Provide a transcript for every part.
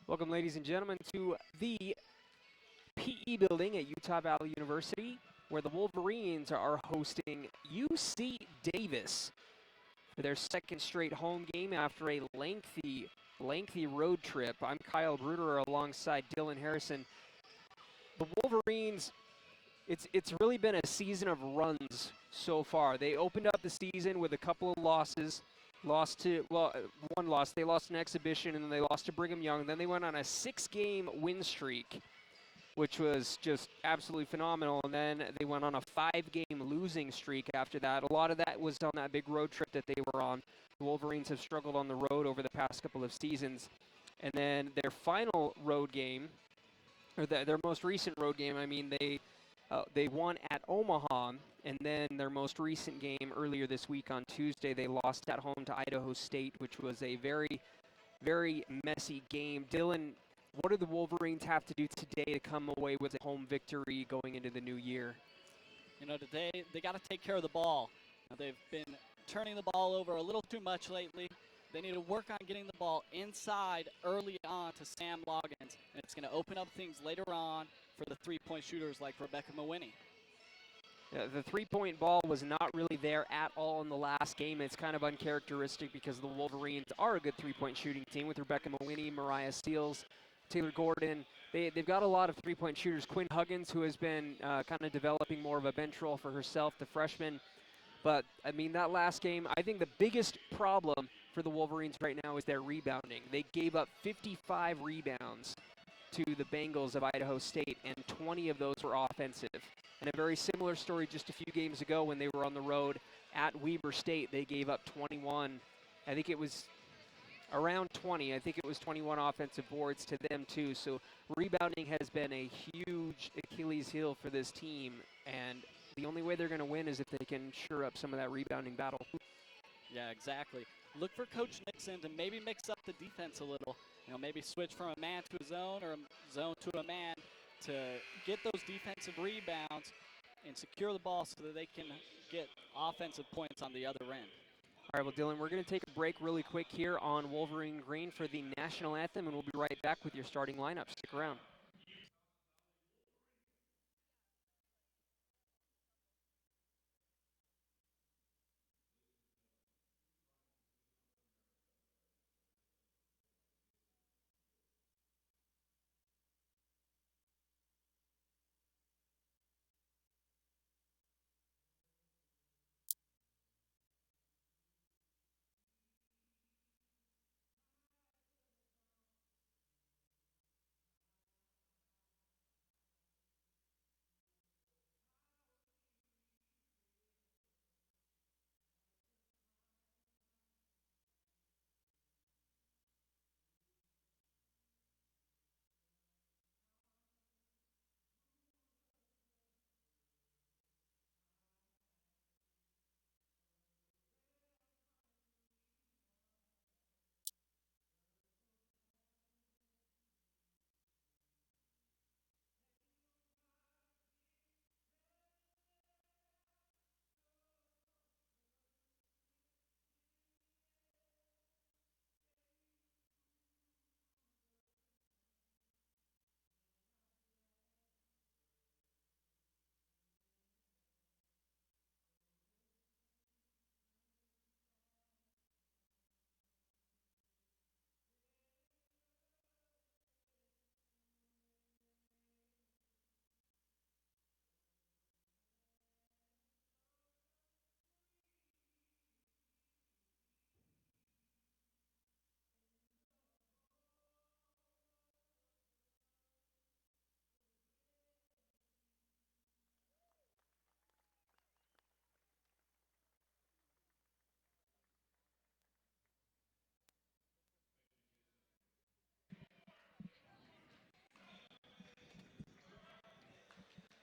Welcome, ladies and gentlemen, to the PE building at Utah Valley University, where the Wolverines are hosting UC Davis for their second straight home game after a lengthy road trip. I'm Kyle Bruder alongside Dylan Harrison. The Wolverines, it's really been a season of runs so far. They opened up the season with a couple of losses. One loss. They lost an exhibition, and then they lost to Brigham Young. Then they went on a 6-game win streak, which was just absolutely phenomenal. And then they went on a 5-game losing streak after that. A lot of that was on that big road trip that they were on. The Wolverines have struggled on the road over the past couple of seasons. And then their final road game, or their most recent road game, they won at Omaha, and then their most recent game earlier this week on Tuesday, they lost at home to Idaho State, which was a very, very messy game. Dylan, what do the Wolverines have to do today to come away with a home victory going into the new year? Today they got to take care of the ball. They've been turning the ball over a little too much lately. They need to work on getting the ball inside early on to Sam Loggins, and it's going to open up things later on for the three-point shooters like Rebecca Mawhinney. The three-point ball was not really there at all in the last game. It's kind of uncharacteristic because the Wolverines are a good three-point shooting team with Rebecca Mawhinney, Mariah Seals, Taylor Gordon. They've got a lot of three-point shooters. Quinn Huggins, who has been kind of developing more of a bench role for herself, the freshman. But, that last game, I think the biggest problem for the Wolverines right now is their rebounding. They gave up 55 rebounds to the Bengals of Idaho State, and 20 of those were offensive. And a very similar story just a few games ago when they were on the road at Weber State. They gave up 21. I think it was around 20. I think it was 21 offensive boards to them too. So rebounding has been a huge Achilles heel for this team, and the only way they're going to win is if they can shore up some of that rebounding battle. Yeah, exactly. Look for Coach Nixon to maybe mix up the defense a little. Maybe switch from a man to a zone or a zone to a man to get those defensive rebounds and secure the ball so that they can get offensive points on the other end. All right, well, Dylan, we're going to take a break really quick here on Wolverine Green for the national anthem, and we'll be right back with your starting lineup. Stick around.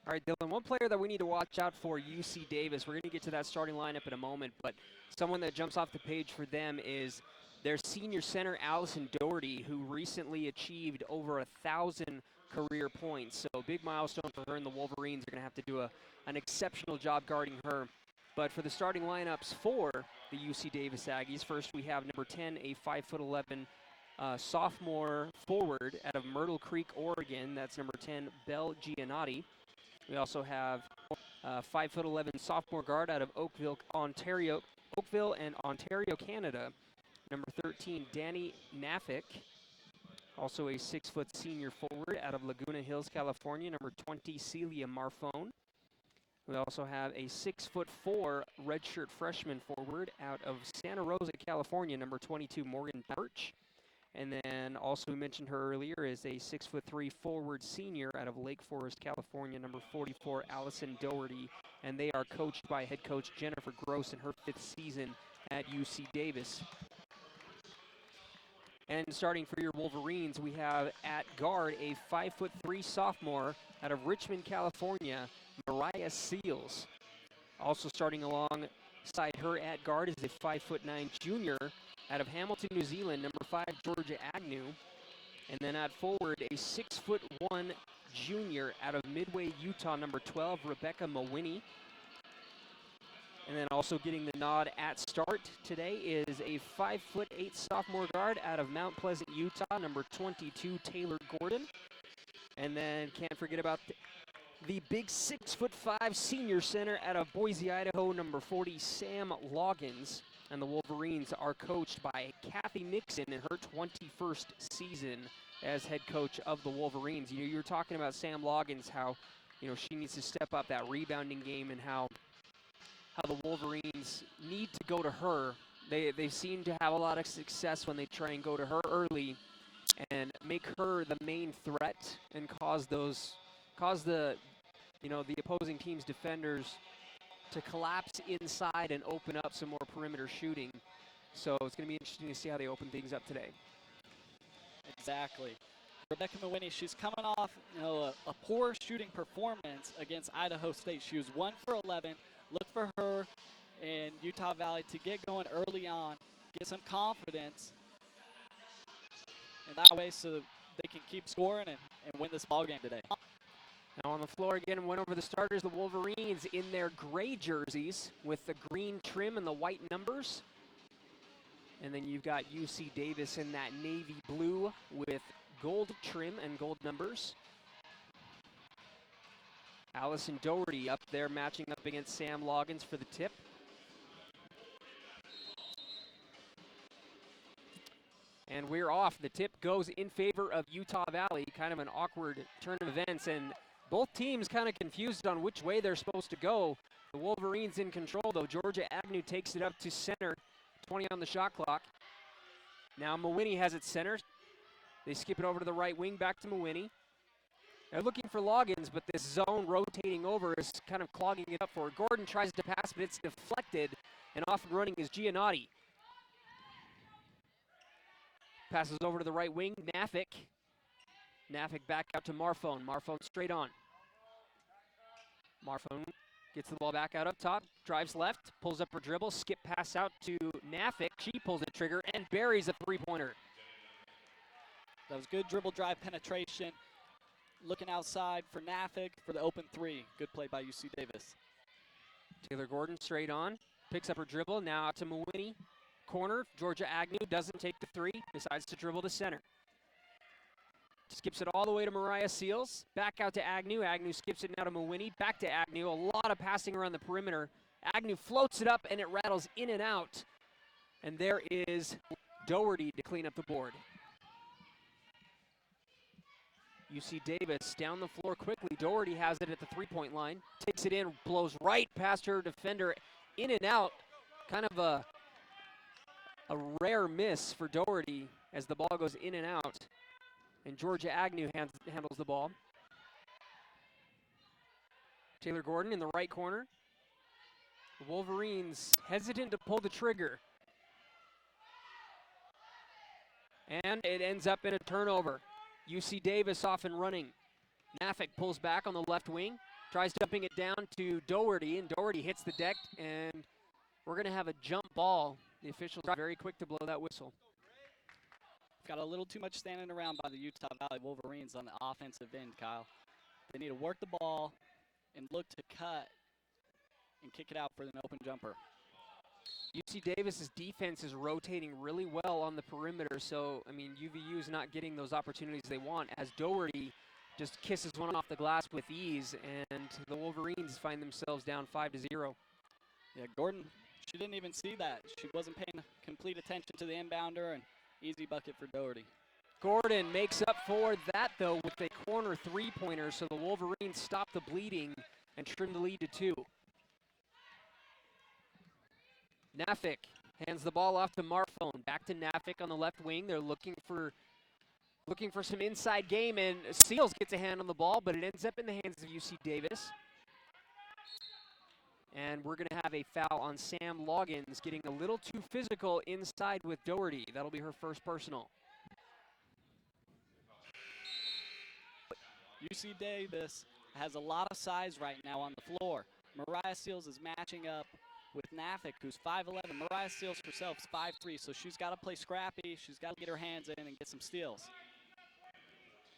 All right, Dylan, one player that we need to watch out for, UC Davis. We're going to get to that starting lineup in a moment, but someone that jumps off the page for them is their senior center, Allison Doherty, who recently achieved over 1,000 career points. So big milestone for her, and the Wolverines are going to have to do an exceptional job guarding her. But for the starting lineups for the UC Davis Aggies, first we have number 10, a 5'11", sophomore forward out of Myrtle Creek, Oregon. That's number 10, Belle Giannotti. We also have 5'11" sophomore guard out of Oakville and Ontario, Canada. Number 13, Danny Nafik. Also a 6-foot senior forward out of Laguna Hills, California. Number 20, Celia Marfone. We also have a 6'4" redshirt freshman forward out of Santa Rosa, California. Number 22, Morgan Birch. And then also we mentioned her earlier is a 6'3" forward senior out of Lake Forest, California, number 44, Allison Doherty. And they are coached by head coach Jennifer Gross in her 5th season at UC Davis. And starting for your Wolverines, we have at guard a 5'3" sophomore out of Richmond, California, Mariah Seals. Also starting alongside her at guard is a 5'9" junior out of Hamilton, New Zealand, number 5, Georgia Agnew. And then at forward, a 6'1" junior out of Midway, Utah, number 12, Rebecca Mawini. And then also getting the nod at start today is a 5'8" sophomore guard out of Mount Pleasant, Utah, number 22, Taylor Gordon. And then can't forget about the big 6'5" senior center out of Boise, Idaho, number 40, Sam Loggins. And the Wolverines are coached by Kathy Nixon in her 21st season as head coach of the Wolverines. You were talking about Sam Loggins, how she needs to step up that rebounding game, and how the Wolverines need to go to her. They seem to have a lot of success when they try and go to her early and make her the main threat and cause the opposing team's defenders to collapse inside and open up some more perimeter shooting. So it's going to be interesting to see how they open things up today. Exactly. Rebecca Mawini, she's coming off a poor shooting performance against Idaho State. She was 1 for 11. Look for her in Utah Valley to get going early on, get some confidence, and that way so they can keep scoring and win this ball game today. Now on the floor again, went over the starters, the Wolverines in their gray jerseys with the green trim and the white numbers. And then you've got UC Davis in that navy blue with gold trim and gold numbers. Allison Doherty up there matching up against Sam Loggins for the tip. And we're off. The tip goes in favor of Utah Valley. Kind of an awkward turn of events, and both teams kind of confused on which way they're supposed to go. The Wolverines in control, though. Georgia Agnew takes it up to center. 20 on the shot clock. Now Mawini has it center. They skip it over to the right wing, back to Mawini. They're looking for Loggins, but this zone rotating over is kind of clogging it up for her. Gordon tries to pass, but it's deflected, and off and running is Giannotti. Passes over to the right wing, Nafik. Nafik back out to Marfone. Marfone straight on. Marfone gets the ball back out up top, drives left, pulls up her dribble, skip pass out to Nafik. She pulls the trigger and buries a three-pointer. That was good dribble drive penetration. Looking outside for Nafik for the open three. Good play by UC Davis. Taylor Gordon straight on, picks up her dribble, now out to Mawini. Corner, Georgia Agnew doesn't take the three, decides to dribble to center. Skips it all the way to Mariah Seals, back out to Agnew. Agnew skips it now to Mawini, back to Agnew. A lot of passing around the perimeter. Agnew floats it up and it rattles in and out. And there is Doherty to clean up the board. UC Davis down the floor quickly. Doherty has it at the three-point line. Takes it in, blows right past her defender, in and out. Kind of a rare miss for Doherty as the ball goes in and out. And Georgia Agnew handles the ball. Taylor Gordon in the right corner. The Wolverines hesitant to pull the trigger. And it ends up in a turnover. UC Davis off and running. Nafik pulls back on the left wing, tries dumping it down to Doherty, and Doherty hits the deck, and we're going to have a jump ball. The officials are very quick to blow that whistle. Got a little too much standing around by the Utah Valley Wolverines on the offensive end, Kyle. They need to work the ball and look to cut and kick it out for an open jumper. UC Davis's defense is rotating really well on the perimeter, so, I mean, UVU is not getting those opportunities they want as Doherty just kisses one off the glass with ease, and the Wolverines find themselves down 5-0. Yeah, Gordon, she didn't even see that. She wasn't paying complete attention to the inbounder, and easy bucket for Doherty. Gordon makes up for that, though, with a corner three-pointer, so the Wolverines stop the bleeding and trim the lead to 2. Nafik hands the ball off to Marfone. Back to Nafik on the left wing. They're looking for some inside game, and Seals gets a hand on the ball, but it ends up in the hands of UC Davis. And we're going to have a foul on Sam Loggins, getting a little too physical inside with Doherty. That'll be her first personal. UC Davis has a lot of size right now on the floor. Mariah Seals is matching up with Nafik, who's 5'11". Mariah Seals herself is 5'3", so she's got to play scrappy. She's got to get her hands in and get some steals.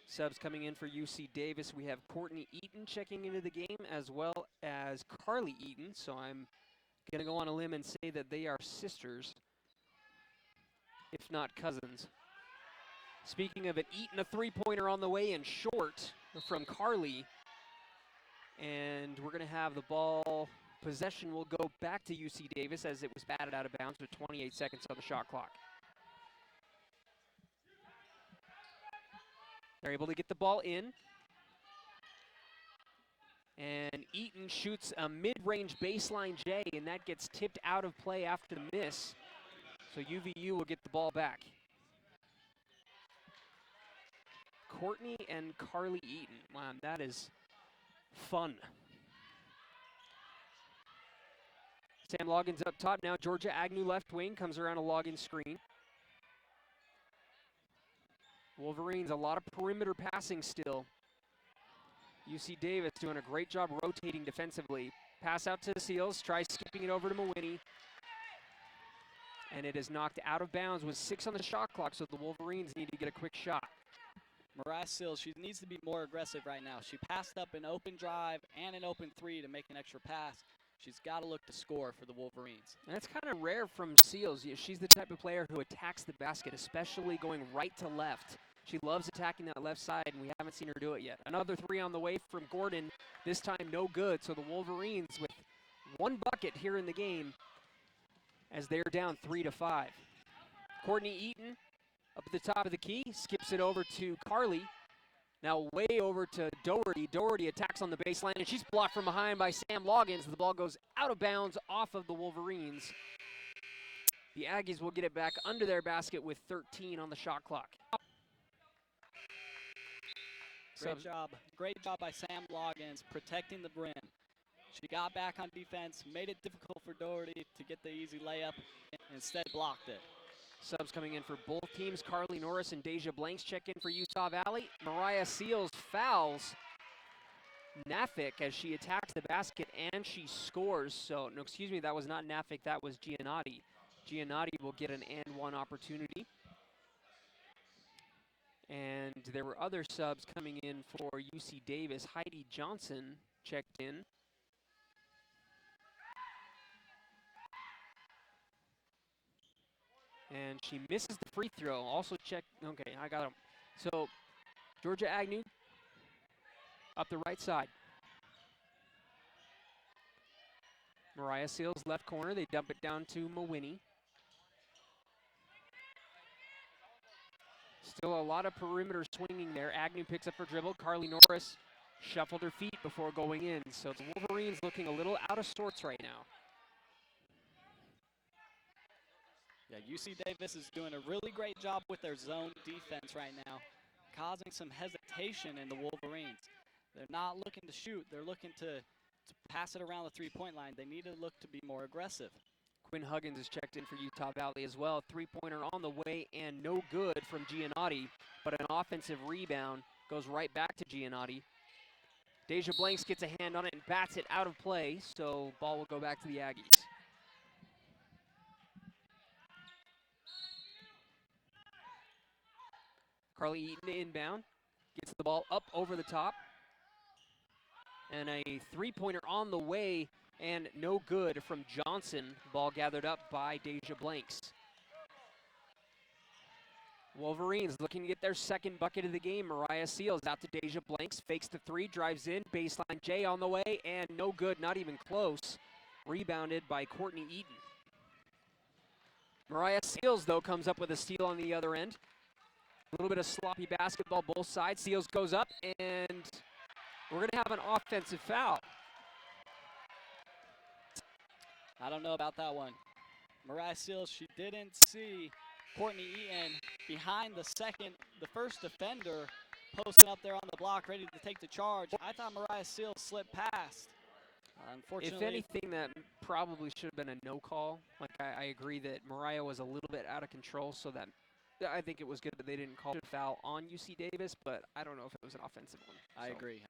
Subs coming in for UC Davis. We have Courtney Eaton checking into the game, as well as Carly Eaton. So I'm going to go on a limb and say that they are sisters, if not cousins. Speaking of it, Eaton, a three-pointer on the way and short from Carly. And we're going to have the ball. Possession will go back to UC Davis as it was batted out of bounds with 28 seconds on the shot clock. They're able to get the ball in. And Eaton shoots a mid-range baseline J, and that gets tipped out of play after the miss. So UVU will get the ball back. Courtney and Carly Eaton. Wow, that is fun. Sam Loggins up top now. Georgia Agnew left wing comes around a Loggins screen. Wolverines, a lot of perimeter passing still. UC Davis doing a great job rotating defensively. Pass out to the Seals, tries skipping it over to Mawhinney. And it is knocked out of bounds with 6 on the shot clock, so the Wolverines need to get a quick shot. Mariah Seals, she needs to be more aggressive right now. She passed up an open drive and an open 3 to make an extra pass. She's got to look to score for the Wolverines. And that's kind of rare from Seals. She's the type of player who attacks the basket, especially going right to left. She loves attacking that left side, and we haven't seen her do it yet. Another 3 on the way from Gordon, this time no good. So the Wolverines with 1 bucket here in the game as they're down 3-5. Courtney Eaton up at the top of the key, skips it over to Carly. Now way over to Doherty. Doherty attacks on the baseline, and she's blocked from behind by Sam Loggins. The ball goes out of bounds off of the Wolverines. The Aggies will get it back under their basket with 13 on the shot clock. Great job by Sam Loggins protecting the brim. She got back on defense, made it difficult for Doherty to get the easy layup, and instead blocked it. Subs coming in for both teams. Carly Norris and Deja Blanks check in for Utah Valley. Mariah Seals fouls Nafik as she attacks the basket and she scores. So, no, excuse me, that was not Nafik, that was Giannotti. Giannotti will get an and-one opportunity. And there were other subs coming in for UC Davis. Heidi Johnson checked in. And she misses the free throw. Also check, okay, I got him. So Georgia Agnew up the right side. Mariah Seals left corner. They dump it down to Mawhinney. Still a lot of perimeter swinging there. Agnew picks up her dribble. Carly Norris shuffled her feet before going in. So the Wolverines looking a little out of sorts right now. Yeah, UC Davis is doing a really great job with their zone defense right now, causing some hesitation in the Wolverines. They're not looking to shoot. They're looking to pass it around the three-point line. They need to look to be more aggressive. Quinn Huggins is checked in for Utah Valley as well. Three-pointer on the way and no good from Giannotti, but an offensive rebound goes right back to Giannotti. Deja Blanks gets a hand on it and bats it out of play, so ball will go back to the Aggies. Carly Eaton inbound, gets the ball up over the top. And a three-pointer on the way and no good from Johnson. Ball gathered up by Deja Blanks. Wolverines looking to get their second bucket of the game. Mariah Seals out to Deja Blanks, fakes the three, drives in, baseline J on the way, and no good, not even close. Rebounded by Courtney Eaton. Mariah Seals, though, comes up with a steal on the other end. A little bit of sloppy basketball both sides. Seals goes up, and we're going to have an offensive foul. I don't know about that one. Mariah Seals, she didn't see Courtney Eaton behind the first defender, posting up there on the block, ready to take the charge. I thought Mariah Seals slipped past. Unfortunately, If anything, that probably should have been a no call. Like, I agree that Mariah was a little bit out of control, so that I think it was good that they didn't call a foul on UC Davis, but I don't know if it was an offensive one. I agree.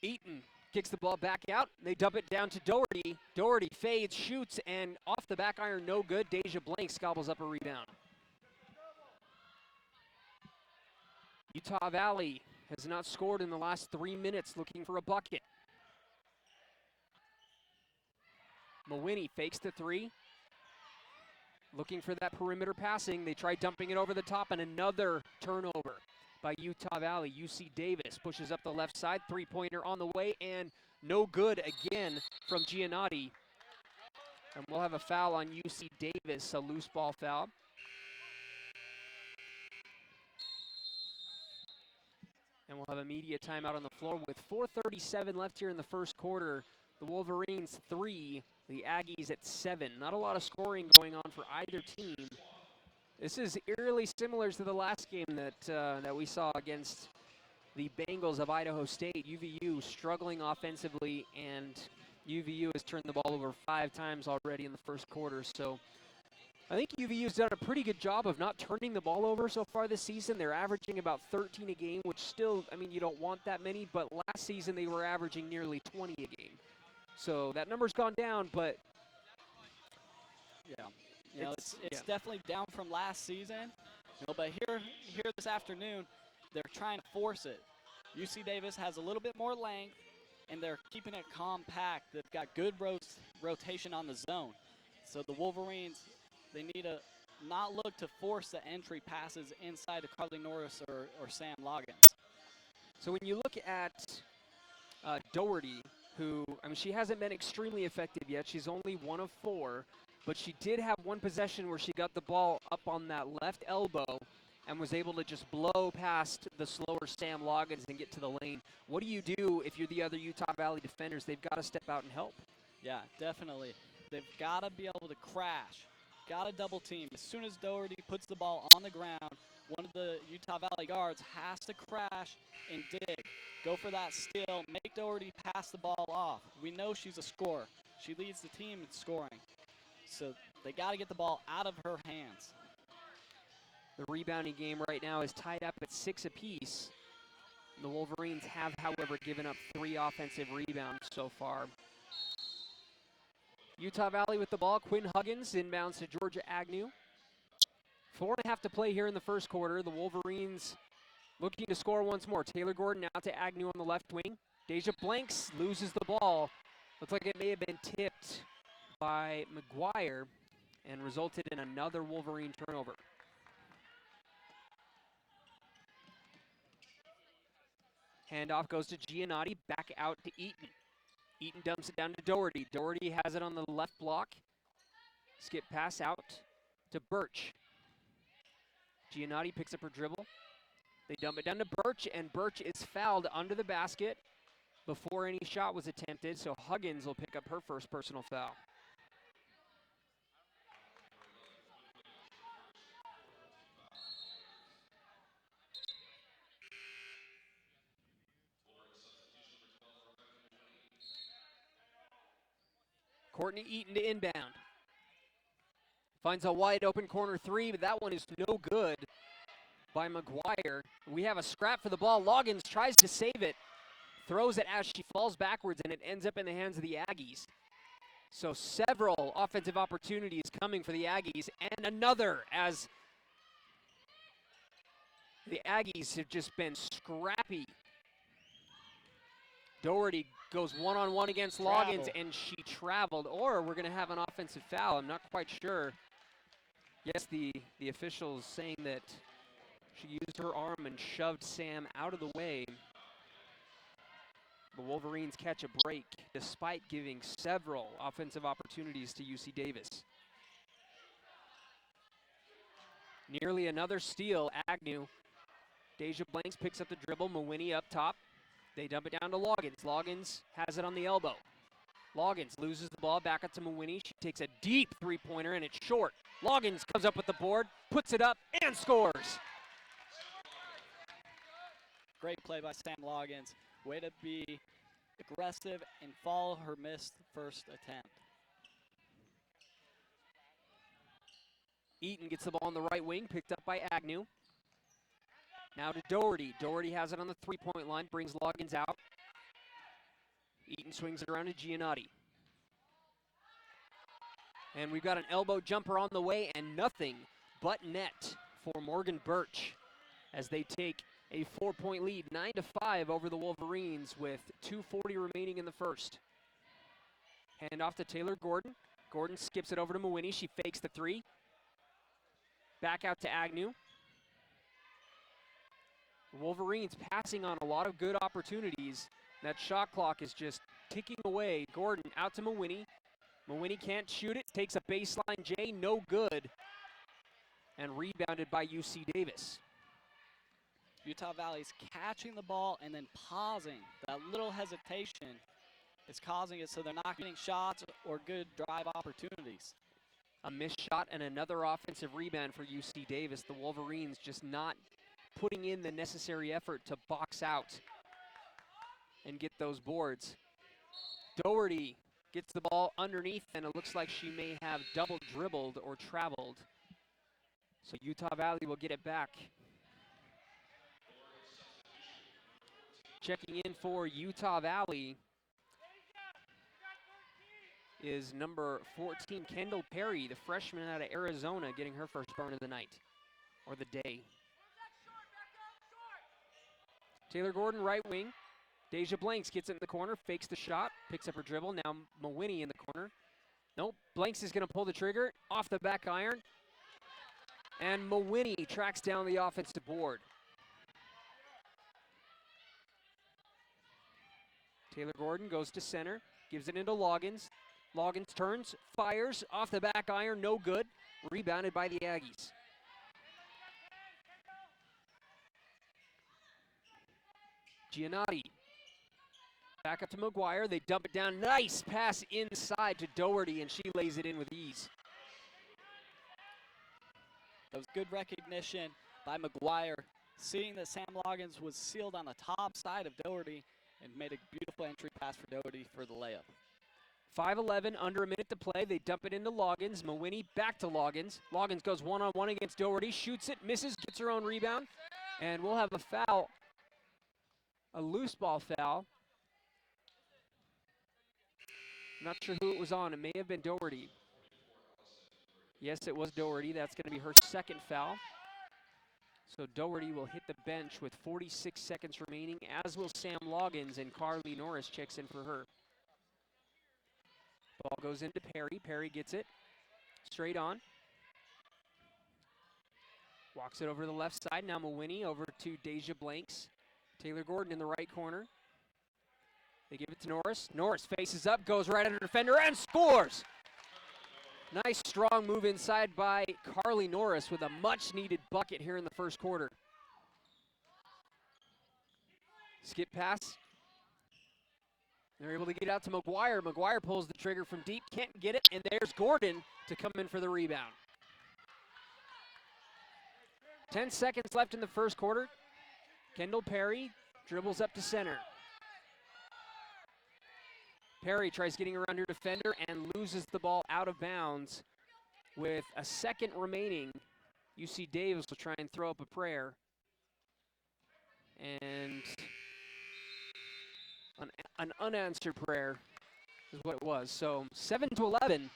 Eaton kicks the ball back out. They dump it down to Doherty. Doherty fades, shoots, and off the back iron, no good. Deja Blanks gobbles up a rebound. Utah Valley has not scored in the last 3 minutes, looking for a bucket. Mawhinney fakes the three. Looking for that perimeter passing. They try dumping it over the top, and another turnover by Utah Valley. UC Davis pushes up the left side. Three-pointer on the way, and no good again from Giannotti. And we'll have a foul on UC Davis, a loose ball foul. And we'll have a media timeout on the floor with 4:37 left here in the first quarter. The Wolverines 3, the Aggies at 7. Not a lot of scoring going on for either team. This is eerily similar to the last game that we saw against the Bengals of Idaho State. UVU struggling offensively, and UVU has turned the ball over 5 times already in the first quarter. So I think UVU's done a pretty good job of not turning the ball over so far this season. They're averaging about 13 a game, which still, I mean, you don't want that many, but last season they were averaging nearly 20 a game. So that number's gone down, but yeah, you know, it's definitely down from last season. You know, but here this afternoon, they're trying to force it. UC Davis has a little bit more length, and they're keeping it compact. They've got good rotation on the zone. So the Wolverines, they need to not look to force the entry passes inside to Carly Norris or Sam Loggins. So when you look at Doherty, who, I mean, she hasn't been extremely effective yet. She's only 1 of 4, but she did have one possession where she got the ball up on that left elbow and was able to just blow past the slower Sam Loggins and get to the lane. What do you do if you're the other Utah Valley defenders? They've got to step out and help. Yeah, definitely. They've got to be able to crash. Got to double team. As soon as Doherty puts the ball on the ground, one of the Utah Valley guards has to crash and dig. Go for that steal. Make Doherty pass the ball off. We know she's a scorer. She leads the team in scoring. So they got to get the ball out of her hands. The rebounding game right now is tied up at 6 apiece. The Wolverines have, however, given up 3 offensive rebounds so far. Utah Valley with the ball. Quinn Huggins inbounds to Georgia Agnew. 4.5 to play here in the first quarter. The Wolverines looking to score once more. Taylor Gordon out to Agnew on the left wing. Deja Blanks loses the ball. Looks like it may have been tipped by McGuire and resulted in another Wolverine turnover. Handoff goes to Giannotti, back out to Eaton. Eaton dumps it down to Doherty. Doherty has it on the left block. Skip pass out to Birch. Giannotti picks up her dribble. They dump it down to Birch, and Birch is fouled under the basket before any shot was attempted, so Huggins will pick up her first personal foul. Courtney Eaton to inbound. Finds a wide open corner 3, but that one is no good by McGuire. We have a scrap for the ball. Loggins tries to save it. Throws it as she falls backwards, and it ends up in the hands of the Aggies. So several offensive opportunities coming for the Aggies, and another as the Aggies have just been scrappy Doherty goes one-on-one against Loggins, and she traveled. Or we're going to have an offensive foul. I'm not quite sure. Yes, the officials saying that she used her arm and shoved Sam out of the way. The Wolverines catch a break despite giving several offensive opportunities to UC Davis. Nearly another steal, Agnew. Deja Blanks picks up the dribble, Mawhinney up top. They dump it down to Loggins. Loggins has it on the elbow. Loggins loses the ball back up to Mawhinney. She takes a deep three-pointer, and it's short. Loggins comes up with the board, puts it up, and scores. Great play by Sam Loggins. Way to be aggressive and follow her missed first attempt. Eaton gets the ball on the right wing, picked up by Agnew. Now to Doherty. Doherty has it on the three-point line, brings Loggins out. Eaton swings it around to Giannotti. And we've got an elbow jumper on the way, and nothing but net for Morgan Birch as they take a 4-point lead, 9-5 over the Wolverines with 2:40 remaining in the first. Hand off to Taylor Gordon. Gordon skips it over to Mawhinney. She fakes the three. Back out to Agnew. The Wolverines passing on a lot of good opportunities. That shot clock is just ticking away. Gordon out to Mawhinney. Mawhinney can't shoot it. Takes a baseline J, no good. And rebounded by UC Davis. Utah Valley's catching the ball and then pausing. That little hesitation is causing it so they're not getting shots or good drive opportunities. A missed shot and another offensive rebound for UC Davis. The Wolverines just not putting in the necessary effort to box out and get those boards. Doherty gets the ball underneath, and it looks like she may have double dribbled or traveled. So Utah Valley will get it back. Checking in for Utah Valley is number 14, Kendall Perry, the freshman out of Arizona, getting her first burn of the night, or the day. Taylor Gordon, right wing. Deja Blanks gets it in the corner, fakes the shot, picks up her dribble. Now Mawhinney in the corner. Nope, Blanks is going to pull the trigger, off the back iron. And Mawhinney tracks down the offensive board. Taylor Gordon goes to center, gives it into Loggins. Loggins turns, fires, off the back iron, no good. Rebounded by the Aggies. Giannotti. Back up to McGuire. They dump it down. Nice pass inside to Doherty, and she lays it in with ease. That was good recognition by McGuire, seeing that Sam Loggins was sealed on the top side of Doherty and made a beautiful entry pass for Doherty for the layup. 5:11, under a minute to play. They dump it into Loggins. Mawhinney back to Loggins. Loggins goes one-on-one against Doherty, shoots it, misses, gets her own rebound, and we'll have a foul, a loose ball foul. Not sure who it was on. It may have been Doherty. Yes, it was Doherty. That's going to be her second foul. So Doherty will hit the bench with 46 seconds remaining, as will Sam Loggins, and Carly Norris checks in for her. Ball goes into Perry. Perry gets it straight on. Walks it over to the left side. Now Mawhinney over to Deja Blanks. Taylor Gordon in the right corner. They give it to Norris. Norris faces up, goes right under the defender, and scores! Nice strong move inside by Carly Norris with a much-needed bucket here in the first quarter. Skip pass. They're able to get out to McGuire. McGuire pulls the trigger from deep, can't get it, and there's Gordon to come in for the rebound. 10 seconds left in the first quarter. Kendall Perry dribbles up to center. Perry tries getting around her defender and loses the ball out of bounds. With a second remaining, UC Davis will try and throw up a prayer. And an unanswered prayer is what it was. So 7-11,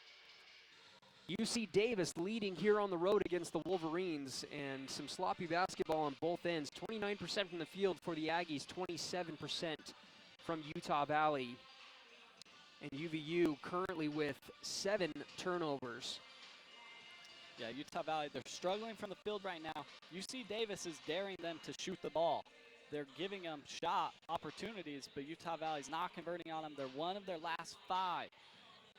UC Davis leading here on the road against the Wolverines, and some sloppy basketball on both ends. 29% from the field for the Aggies, 27% from Utah Valley. And UVU currently with 7 turnovers. Yeah, Utah Valley, they're struggling from the field right now. UC Davis is daring them to shoot the ball. They're giving them shot opportunities, but Utah Valley's not converting on them. They're one of their last 5.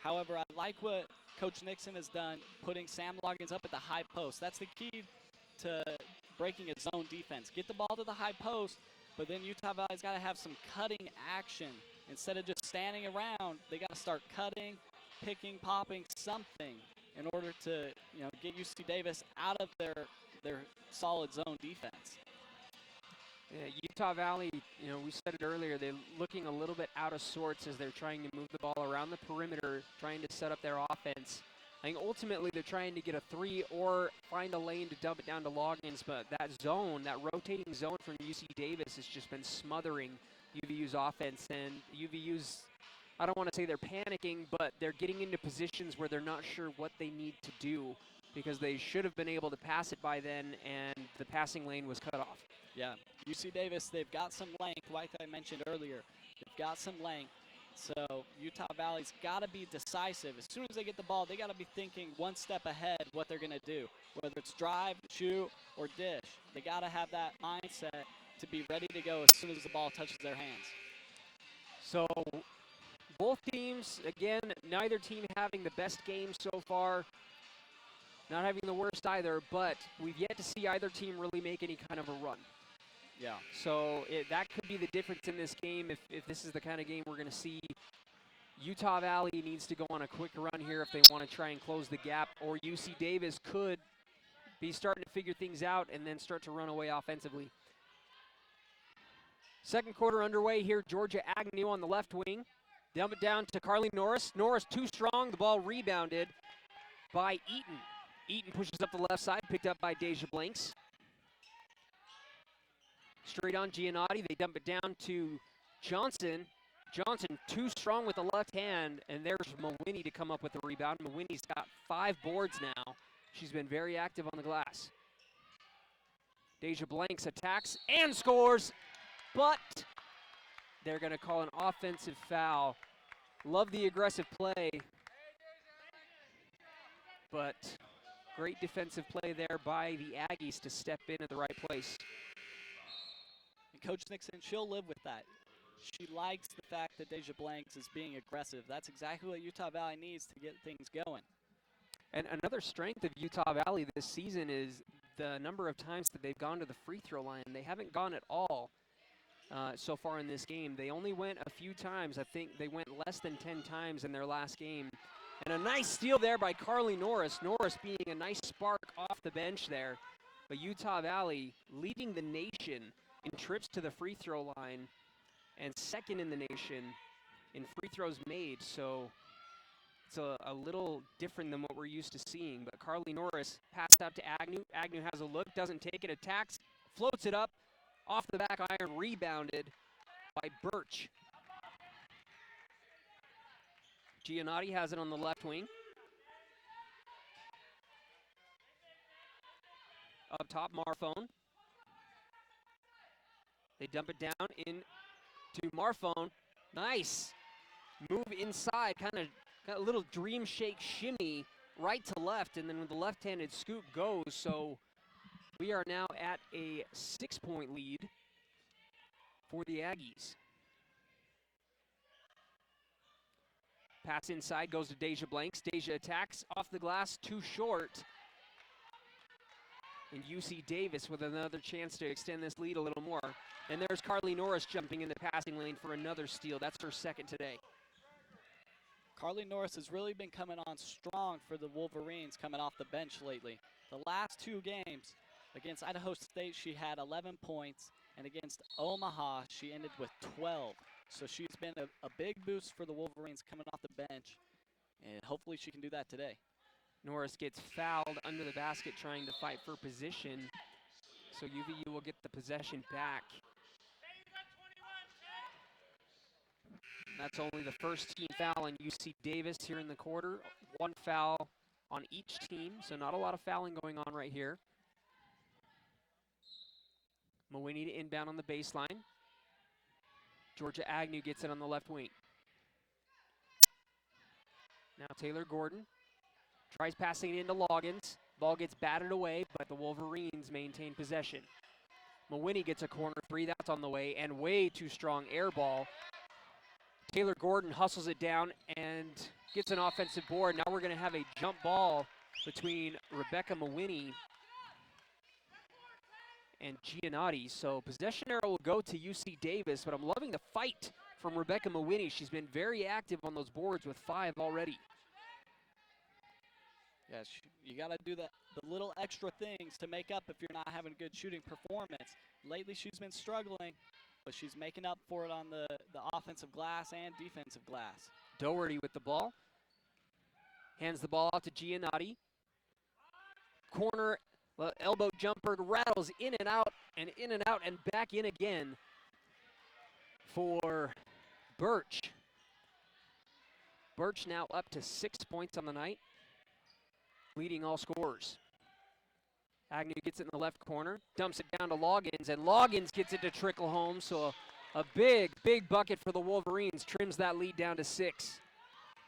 However, I like what Coach Nixon has done, putting Sam Loggins up at the high post. That's the key to breaking a zone defense. Get the ball to the high post, but then Utah Valley's got to have some cutting action. Instead of just standing around, they got to start cutting, picking, popping, something in order to, get UC Davis out of their solid zone defense. Yeah, Utah Valley, we said it earlier, they're looking a little bit out of sorts as they're trying to move the ball around the perimeter, trying to set up their offense. I think ultimately they're trying to get a 3 or find a lane to dump it down to Loggins, but that zone, that rotating zone from UC Davis has just been smothering UVU's offense, and UVU's, I don't want to say they're panicking, but they're getting into positions where they're not sure what they need to do because they should have been able to pass it by then, and the passing lane was cut off. Yeah, UC Davis, they've got some length, like I mentioned earlier. They've got some length, so Utah Valley's got to be decisive. As soon as they get the ball, they got to be thinking one step ahead what they're going to do, whether it's drive, shoot, or dish. They got to have that mindset to be ready to go as soon as the ball touches their hands. So both teams, again, neither team having the best game so far, not having the worst either, but we've yet to see either team really make any kind of a run. Yeah. So that could be the difference in this game if this is the kind of game we're going to see. Utah Valley needs to go on a quick run here if they want to try and close the gap, or UC Davis could be starting to figure things out and then start to run away offensively. Second quarter underway here. Georgia Agnew on the left wing. Dump it down to Carly Norris. Norris too strong. The ball rebounded by Eaton. Eaton pushes up the left side, picked up by Deja Blanks. Straight on Giannotti. They dump it down to Johnson. Johnson too strong with the left hand, and there's Mawini to come up with the rebound. Mawini's got 5 boards now. She's been very active on the glass. Deja Blanks attacks and scores, but they're going to call an offensive foul. Love the aggressive play, but great defensive play there by the Aggies to step in at the right place. And Coach Nixon, she'll live with that. She likes the fact that Deja Blanks is being aggressive. That's exactly what Utah Valley needs to get things going. And another strength of Utah Valley this season is the number of times that they've gone to the free throw line. They haven't gone at all so far in this game. They only went a few times. I think they went less than 10 times in their last game. And a nice steal there by Carly Norris. Norris being a nice spark off the bench there. But Utah Valley leading the nation in trips to the free throw line and second in the nation in free throws made. So it's a little different than what we're used to seeing. But Carly Norris passed out to Agnew. Agnew has a look, doesn't take it, attacks, floats it up, off the back iron, rebounded by Birch. Giannotti has it on the left wing. Up top, Marfone. They dump it down in to Marfone. Nice move inside, kind of got a little dream shake shimmy right to left, and then with the left-handed scoop goes. So we are now at a 6-point lead for the Aggies. Pass inside goes to Deja Blanks. Deja attacks off the glass, too short. And UC Davis with another chance to extend this lead a little more. And there's Carly Norris jumping in the passing lane for another steal. That's her second today. Carly Norris has really been coming on strong for the Wolverines coming off the bench lately. The last 2 games against Idaho State, she had 11 points, and against Omaha, she ended with 12. So she's been a big boost for the Wolverines coming off the bench, and hopefully she can do that today. Norris gets fouled under the basket trying to fight for position. So UVU will get the possession back. That's only the first team foul on UC Davis here in the quarter. 1 foul on each team, so not a lot of fouling going on right here. Mawini to inbound on the baseline. Georgia Agnew gets it on the left wing. Now Taylor Gordon tries passing it into Loggins. Ball gets batted away, but the Wolverines maintain possession. Mawhinney gets a corner three. That's on the way, and way too strong air ball. Taylor Gordon hustles it down and gets an offensive board. Now we're going to have a jump ball between Rebecca Mawhinney and Giannotti. So possession arrow will go to UC Davis, but I'm loving the fight from Rebecca Mawhinney. She's been very active on those boards with 5 already. Yes, you got to do the little extra things to make up if you're not having a good shooting performance. Lately she's been struggling, but she's making up for it on the offensive glass and defensive glass. Doherty with the ball. Hands the ball out to Giannotti. Corner, elbow jumper, rattles in and out and back in again for Birch. Birch now up to 6 points on the night, leading all scorers. Agnew gets it in the left corner, dumps it down to Loggins, and Loggins gets it to trickle home, so a big, big bucket for the Wolverines, trims that lead down to 6.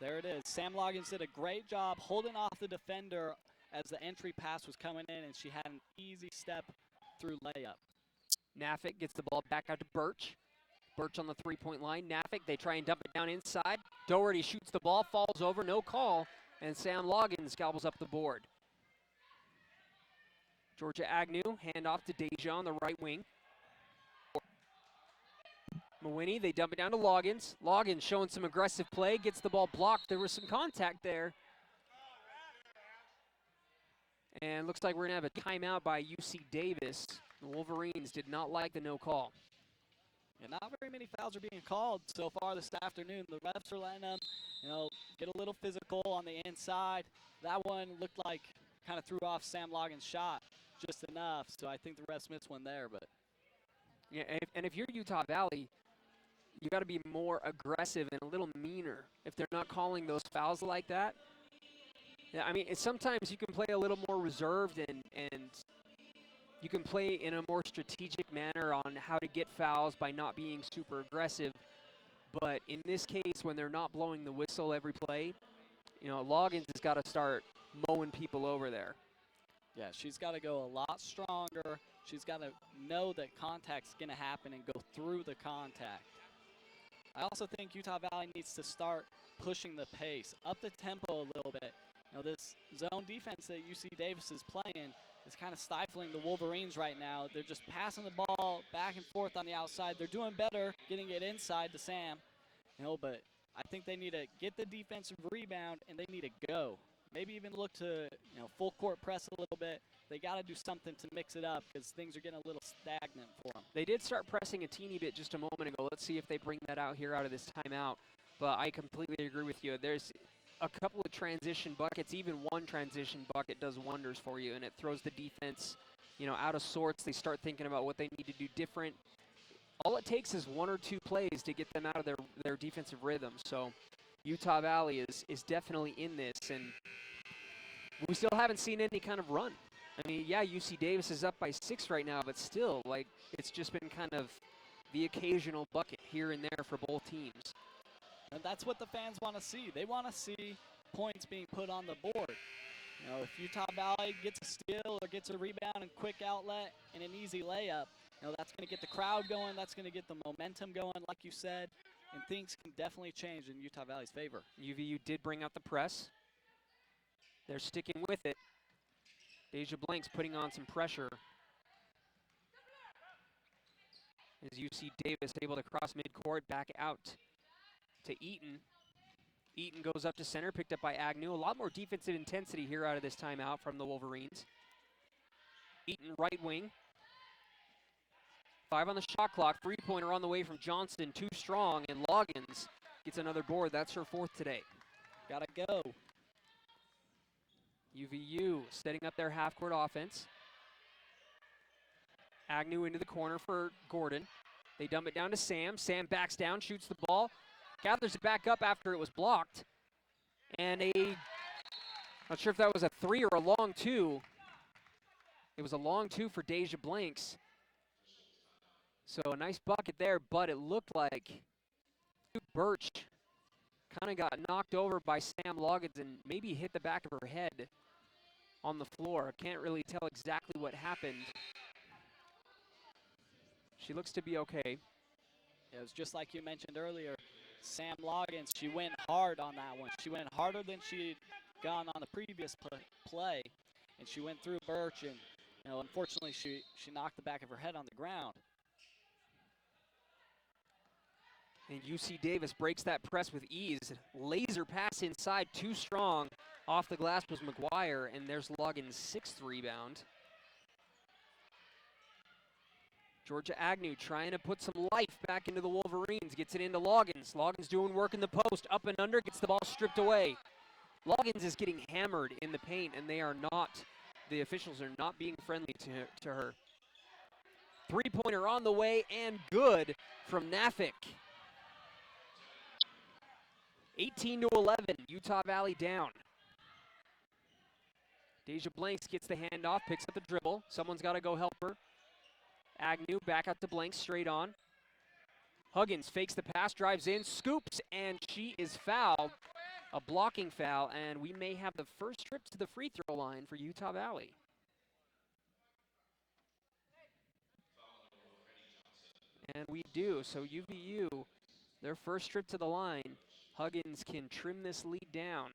There it is. Sam Loggins did a great job holding off the defender as the entry pass was coming in, and she had an easy step through layup. Naffick gets the ball back out to Birch. Birch on the three-point line. Naffick, they try and dump it down inside. Doherty shoots the ball, falls over, no call, and Sam Loggins gobbles up the board. Georgia Agnew, hand off to Deja on the right wing. Mawhinney, they dump it down to Loggins. Loggins showing some aggressive play, gets the ball blocked. There was some contact there. And looks like we're going to have a timeout by UC Davis. The Wolverines did not like the no call. Yeah, not very many fouls are being called so far this afternoon. The refs are letting them, get a little physical on the inside. That one looked like kind of threw off Sam Loggins' shot just enough, so I think the refs missed one there. But yeah, and if you're Utah Valley, you got to be more aggressive and a little meaner if they're not calling those fouls like that. Yeah, I mean, sometimes you can play a little more reserved and you can play in a more strategic manner on how to get fouls by not being super aggressive. But in this case, when they're not blowing the whistle every play, Loggins has got to start mowing people over there. Yeah, she's got to go a lot stronger. She's got to know that contact's going to happen and go through the contact. I also think Utah Valley needs to start pushing the pace, up the tempo a little bit. This zone defense that UC Davis is playing is kind of stifling the Wolverines right now. They're just passing the ball back and forth on the outside. They're doing better getting it inside to Sam, but I think they need to get the defensive rebound and they need to go. Maybe even look to full court press a little bit. They got to do something to mix it up because things are getting a little stagnant for them. They did start pressing a teeny bit just a moment ago. Let's see if they bring that out here out of this timeout. But I completely agree with you. There's a couple of transition buckets, even one transition bucket does wonders for you, and it throws the defense, out of sorts. They start thinking about what they need to do different. All it takes is 1 or 2 plays to get them out of their defensive rhythm. So Utah Valley is definitely in this, and we still haven't seen any kind of run. I mean, yeah, UC Davis is up by 6 right now, but still, it's just been kind of the occasional bucket here and there for both teams. And that's what the fans want to see. They want to see points being put on the board. If Utah Valley gets a steal or gets a rebound and quick outlet and an easy layup, that's going to get the crowd going. That's going to get the momentum going, like you said. And things can definitely change in Utah Valley's favor. UVU did bring out the press. They're sticking with it. Deja Blanks putting on some pressure. As UC Davis able to cross midcourt, back out to Eaton. Eaton goes up to center, picked up by Agnew. A lot more defensive intensity here out of this timeout from the Wolverines. Eaton right wing. 5 on the shot clock. Three-pointer on the way from Johnston. Too strong, and Loggins gets another board. That's her 4th today. Gotta go. UVU setting up their half-court offense. Agnew into the corner for Gordon. They dump it down to Sam. Sam backs down, shoots the ball, gathers it back up after it was blocked. And not sure if that was a 3 or a long 2. It was a long 2 for Deja Blanks. So a nice bucket there, but it looked like Birch kind of got knocked over by Sam Loggins and maybe hit the back of her head on the floor. Can't really tell exactly what happened. She looks to be okay. It was just like you mentioned earlier, Sam Loggins, she went hard on that one. She went harder than she'd gone on the previous play, and she went through Birch, and unfortunately she knocked the back of her head on the ground. And UC Davis breaks that press with ease. Laser pass inside, too strong. Off the glass was McGuire, and there's Loggins' 6th rebound. Georgia Agnew trying to put some life back into the Wolverines. Gets it into Loggins. Loggins doing work in the post. Up and under, gets the ball stripped away. Loggins is getting hammered in the paint, and the officials are not being friendly to her. Three-pointer on the way, and good from Nafik. 18-11, Utah Valley down. Deja Blanks gets the handoff, picks up the dribble. Someone's got to go help her. Agnew back out to Blanks, straight on. Huggins fakes the pass, drives in, scoops, and she is fouled. A blocking foul, and we may have the first trip to the free throw line for Utah Valley. And we do, so UVU, their first trip to the line. Huggins can trim this lead down.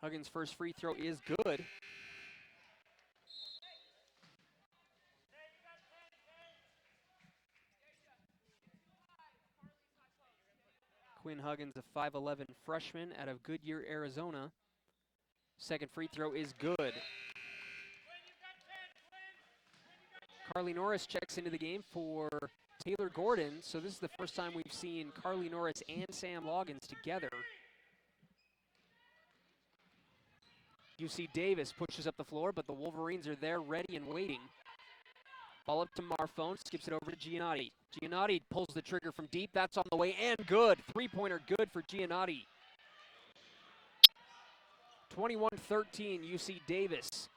Huggins' first free throw is good. Quinn Huggins, a 5'11 freshman out of Goodyear, Arizona. Second free throw is good. Carly Norris checks into the game for Taylor Gordon. So this is the first time we've seen Carly Norris and Sam Loggins together. UC Davis pushes up the floor, but the Wolverines are there ready and waiting. Ball up to Marfone, skips it over to Giannotti. Giannotti pulls the trigger from deep. That's on the way and good. Three-pointer good for Giannotti. 21-13, UC Davis.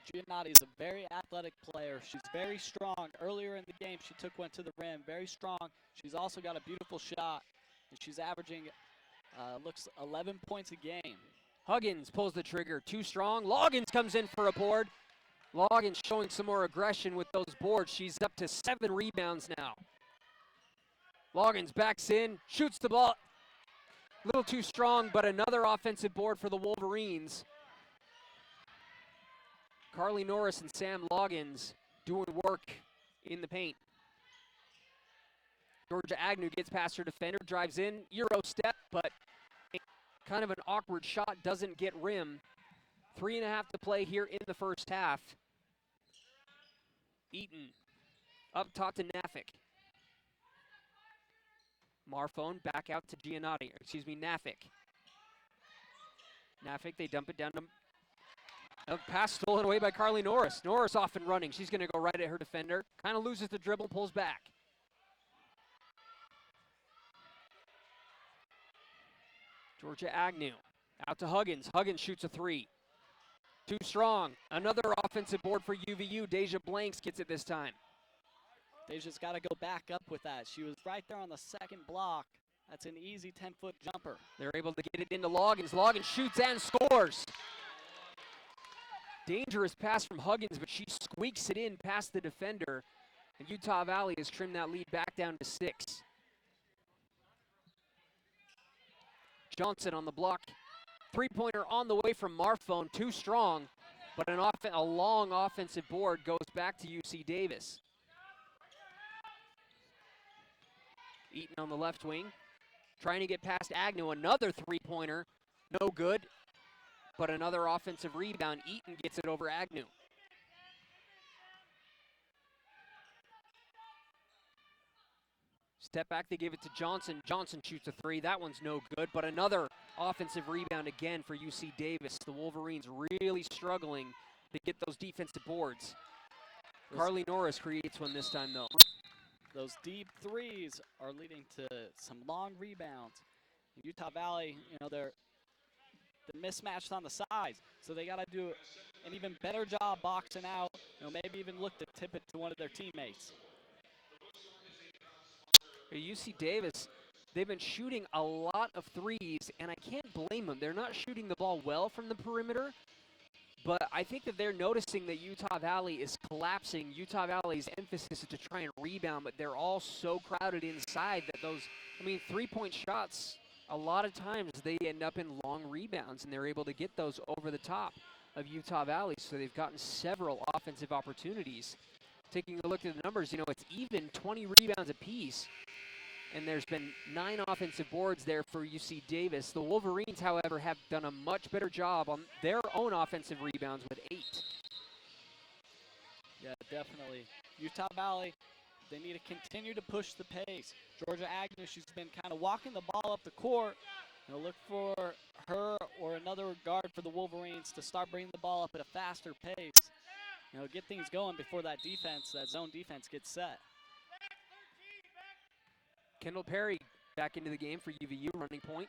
Giannotti is a very athletic player. She's very strong. Earlier in the game, she took one to the rim. Very strong. She's also got a beautiful shot, and she's averaging, 11 points a game. Huggins pulls the trigger, too strong. Loggins comes in for a board. Loggins showing some more aggression with those boards. She's up to 7 rebounds now. Loggins backs in, shoots the ball. A little too strong, but another offensive board for the Wolverines. Carly Norris and Sam Loggins doing work in the paint. Georgia Agnew gets past her defender, drives in, Euro step, but kind of an awkward shot, doesn't get rim. 3.5 to play here in the first half. Eaton up top to Nafik. Marfone back out to Nafik. Nafik, they dump it down to... A pass stolen away by Carly Norris. Norris off and running. She's going to go right at her defender. Kind of loses the dribble, pulls back. Georgia Agnew out to Huggins. Huggins shoots a 3. Too strong. Another offensive board for UVU. Deja Blanks gets it this time. Deja's got to go back up with that. She was right there on the second block. That's an easy 10-foot jumper. They're able to get it into Loggins. Loggins shoots and scores. Dangerous pass from Huggins, but she squeaks it in past the defender. And Utah Valley has trimmed that lead back down to 6. Johnson on the block. Three-pointer on the way from Marfone, too strong. But a long offensive board goes back to UC Davis. Eaton on the left wing. Trying to get past Agnew. Another three-pointer. No good. But another offensive rebound. Eaton gets it over Agnew. Step back, they give it to Johnson. Johnson shoots a 3. That one's no good, but another offensive rebound again for UC Davis. The Wolverines really struggling to get those defensive boards. Carly Norris creates one this time, though. Those deep threes are leading to some long rebounds. Utah Valley, they're they're mismatched on the sides. So they got to do an even better job boxing out, maybe even look to tip it to one of their teammates. UC Davis, they've been shooting a lot of threes, and I can't blame them. They're not shooting the ball well from the perimeter, but I think that they're noticing that Utah Valley is collapsing. Utah Valley's emphasis is to try and rebound, but they're all so crowded inside that those, three-point shots, a lot of times they end up in long rebounds, and they're able to get those over the top of Utah Valley, so they've gotten several offensive opportunities. Taking a look at the numbers, it's even 20 rebounds apiece, and there's been 9 offensive boards there for UC Davis. The Wolverines, however, have done a much better job on their own offensive rebounds with 8. Yeah, definitely. Utah Valley, they need to continue to push the pace. Georgia Agnew, she's been kind of walking the ball up the court. Look for her or another guard for the Wolverines to start bringing the ball up at a faster pace. Get things going before that defense, that zone defense gets set. Kendall Perry back into the game for UVU, running point.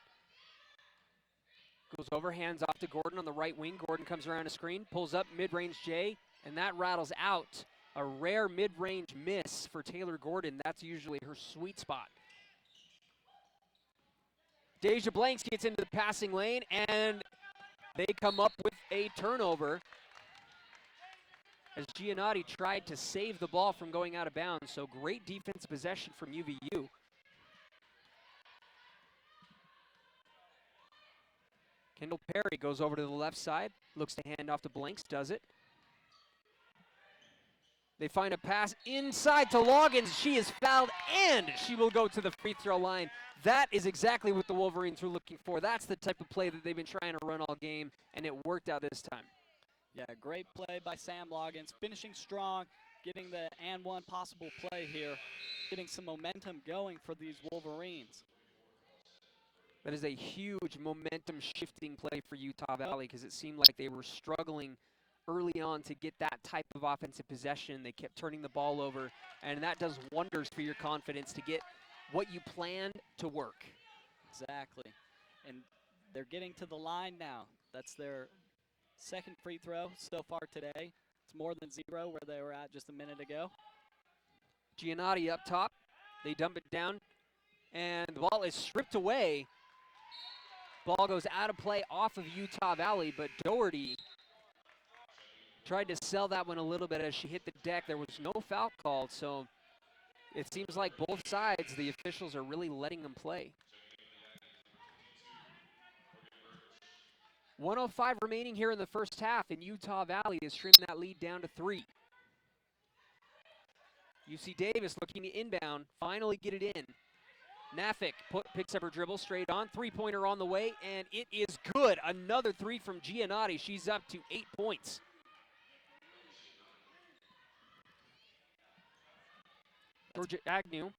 Goes over, hands off to Gordon on the right wing. Gordon comes around a screen, pulls up, mid-range J, and that rattles out. A rare mid-range miss for Taylor Gordon. That's usually her sweet spot. Deja Blanks gets into the passing lane, and they come up with a turnover as Giannotti tried to save the ball from going out of bounds. So great defensive possession from UVU. Kendall Perry goes over to the left side, looks to hand off to Blanks, does it. They find a pass inside to Loggins. She is fouled, and she will go to the free throw line. That is exactly what the Wolverines were looking for. That's the type of play that they've been trying to run all game, and it worked out this time. Yeah, great play by Sam Loggins, finishing strong, getting the and one possible play here, getting some momentum going for these Wolverines. That is a huge momentum-shifting play for Utah Valley because it seemed like they were struggling early on to get that type of offensive possession. They kept turning the ball over, and that does wonders for your confidence to get what you planned to work. Exactly. And they're getting to the line now. That's their second free throw so far today. It's more than 0 where they were at just a minute ago. Giannotti up top. They dump it down, and the ball is stripped away. Ball goes out of play off of Utah Valley, but Doherty tried to sell that one a little bit as she hit the deck. There was no foul called, so it seems like both sides, the officials are really letting them play. 1:05 remaining here in the first half, and Utah Valley is trimming that lead down to 3. UC Davis looking to inbound, finally get it in. Nafik picks up her dribble straight on, three-pointer on the way, and it is good. Another 3 from Giannotti. She's up to 8 points. Georgia Agnew.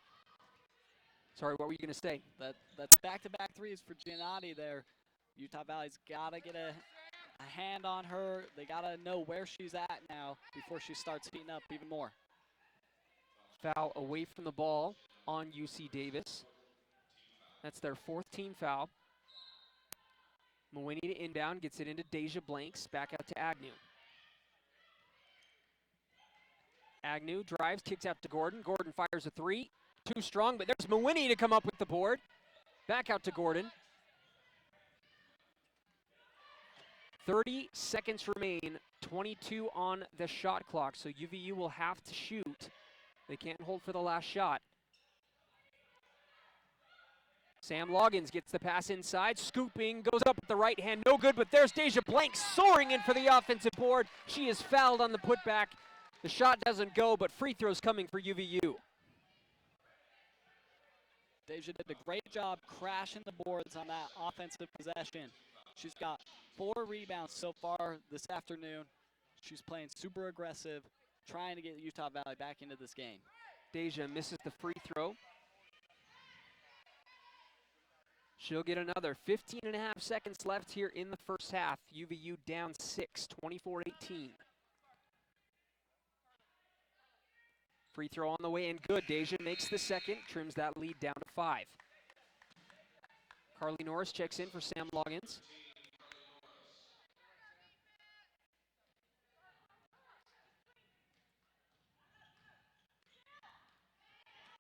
Sorry, what were you going to say? That's back-to-back threes for Giannotti there. Utah Valley's got to get a hand on her. They got to know where she's at now before she starts heating up even more. Foul away from the ball on UC Davis. That's their 4th team foul. Mawini to inbound, gets it into Deja Blanks, back out to Agnew. Agnew drives, kicks out to Gordon. Gordon fires a 3. Too strong, but there's Mawini to come up with the board. Back out to Gordon. 30 seconds remain, 22 on the shot clock, so UVU will have to shoot. They can't hold for the last shot. Sam Loggins gets the pass inside, scooping, goes up with the right hand, no good, but there's Deja Blanks soaring in for the offensive board. She is fouled on the putback. The shot doesn't go, but free throws coming for UVU. Deja did a great job crashing the boards on that offensive possession. She's got 4 rebounds so far this afternoon. She's playing super aggressive, trying to get Utah Valley back into this game. Deja misses the free throw. She'll get another 15 and a half seconds left here in the first half. UVU down 6, 24-18. Free throw on the way and good. Deja makes the second, trims that lead down to 5. Carly Norris checks in for Sam Loggins.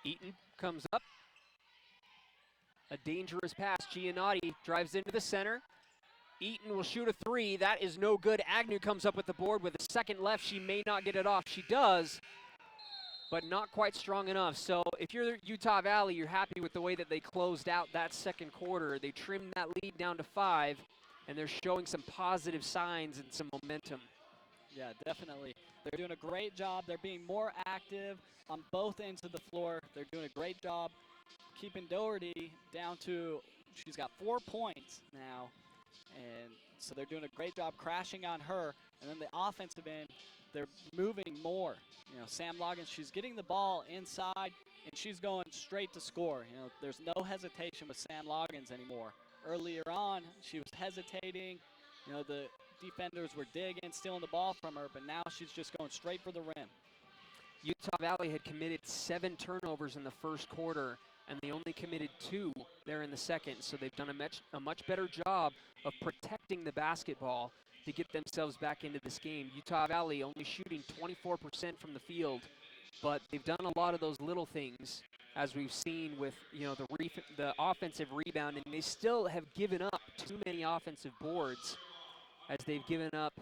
Eaton comes up. A dangerous pass. Giannotti drives into the center. Eaton will shoot a three. That is no good. Agnew comes up with the board with a second left. She may not get it off. She does, but not quite strong enough. So if you're Utah Valley, you're happy with the way that they closed out that second quarter. They trimmed that lead down to 5, and they're showing some positive signs and some momentum. Yeah, definitely. They're doing a great job. They're being more active on both ends of the floor. They're doing a great job keeping Doherty down to, she's got 4 points now. And so they're doing a great job crashing on her. And then the offensive end, they're moving more. You know, Sam Loggins, she's getting the ball inside, and she's going straight to score. You know, there's no hesitation with Sam Loggins anymore. Earlier on, she was hesitating. You know, the defenders were digging, stealing the ball from her, but now she's just going straight for the rim. Utah Valley had committed 7 turnovers in the first quarter, and they only committed 2 there in the second. So they've done a much better job of protecting the basketball to get themselves back into this game. Utah Valley only shooting 24% from the field, but they've done a lot of those little things, as we've seen with, you know, the offensive rebounding. They still have given up too many offensive boards, as they've given up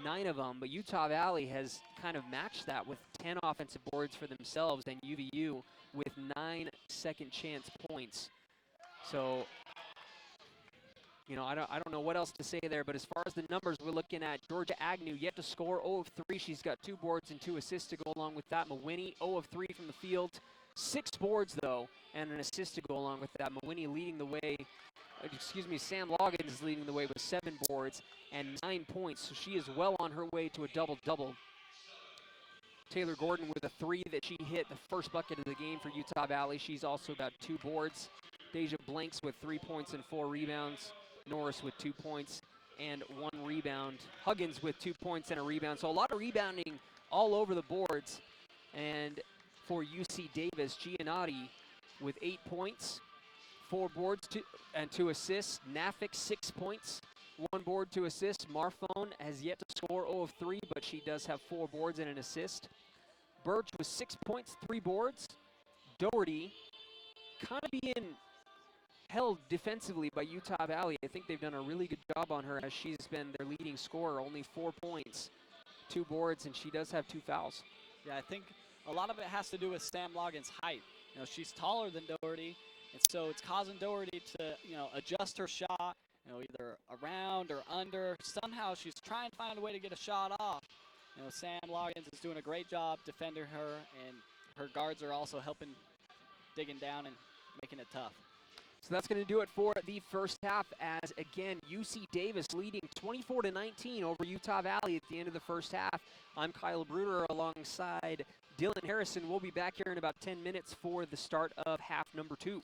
9 of them, but Utah Valley has kind of matched that with 10 offensive boards for themselves, and UVU with 9 second chance points. So, you know, I don't know what else to say there, but as far as the numbers, we're looking at Georgia Agnew yet to score 0 of 3. She's got 2 boards and 2 assists to go along with that. Mawhinney 0 of 3 from the field. 6 boards, though, and an assist to go along with that. Mawhinney leading the way. Sam Loggins is leading the way with 7 boards and 9 points, so she is well on her way to a double-double. Taylor Gordon with a 3 that she hit, the first bucket of the game for Utah Valley. She's also got 2 boards. Deja Blanks with 3 points and 4 rebounds. Norris with 2 points and 1 rebound. Huggins with 2 points and a rebound. So a lot of rebounding all over the boards. And for UC Davis, Giannotti with 8 points, 4 boards and 2 assists. Nafik 6 points, 1 board, 2 assists. Marfone has yet to score 0 of 3, but she does have 4 boards and an assist. Birch with 6 points, 3 boards. Doherty kind of being held defensively by Utah Valley. I think they've done a really good job on her, as she's been their leading scorer. Only 4 points, 2 boards, and she does have 2 fouls. Yeah, I think a lot of it has to do with Sam Loggins' height. You know, she's taller than Doherty, and so it's causing Doherty to, you know, adjust her shot, you know, either around or under. Somehow she's trying to find a way to get a shot off. You know, Sam Loggins is doing a great job defending her, and her guards are also helping, digging down and making it tough. So that's going to do it for the first half, as, again, UC Davis leading 24-19 over Utah Valley at the end of the first half. I'm Kyle Bruder alongside Dylan Harrison. We'll be back here in about 10 minutes for the start of half number 2.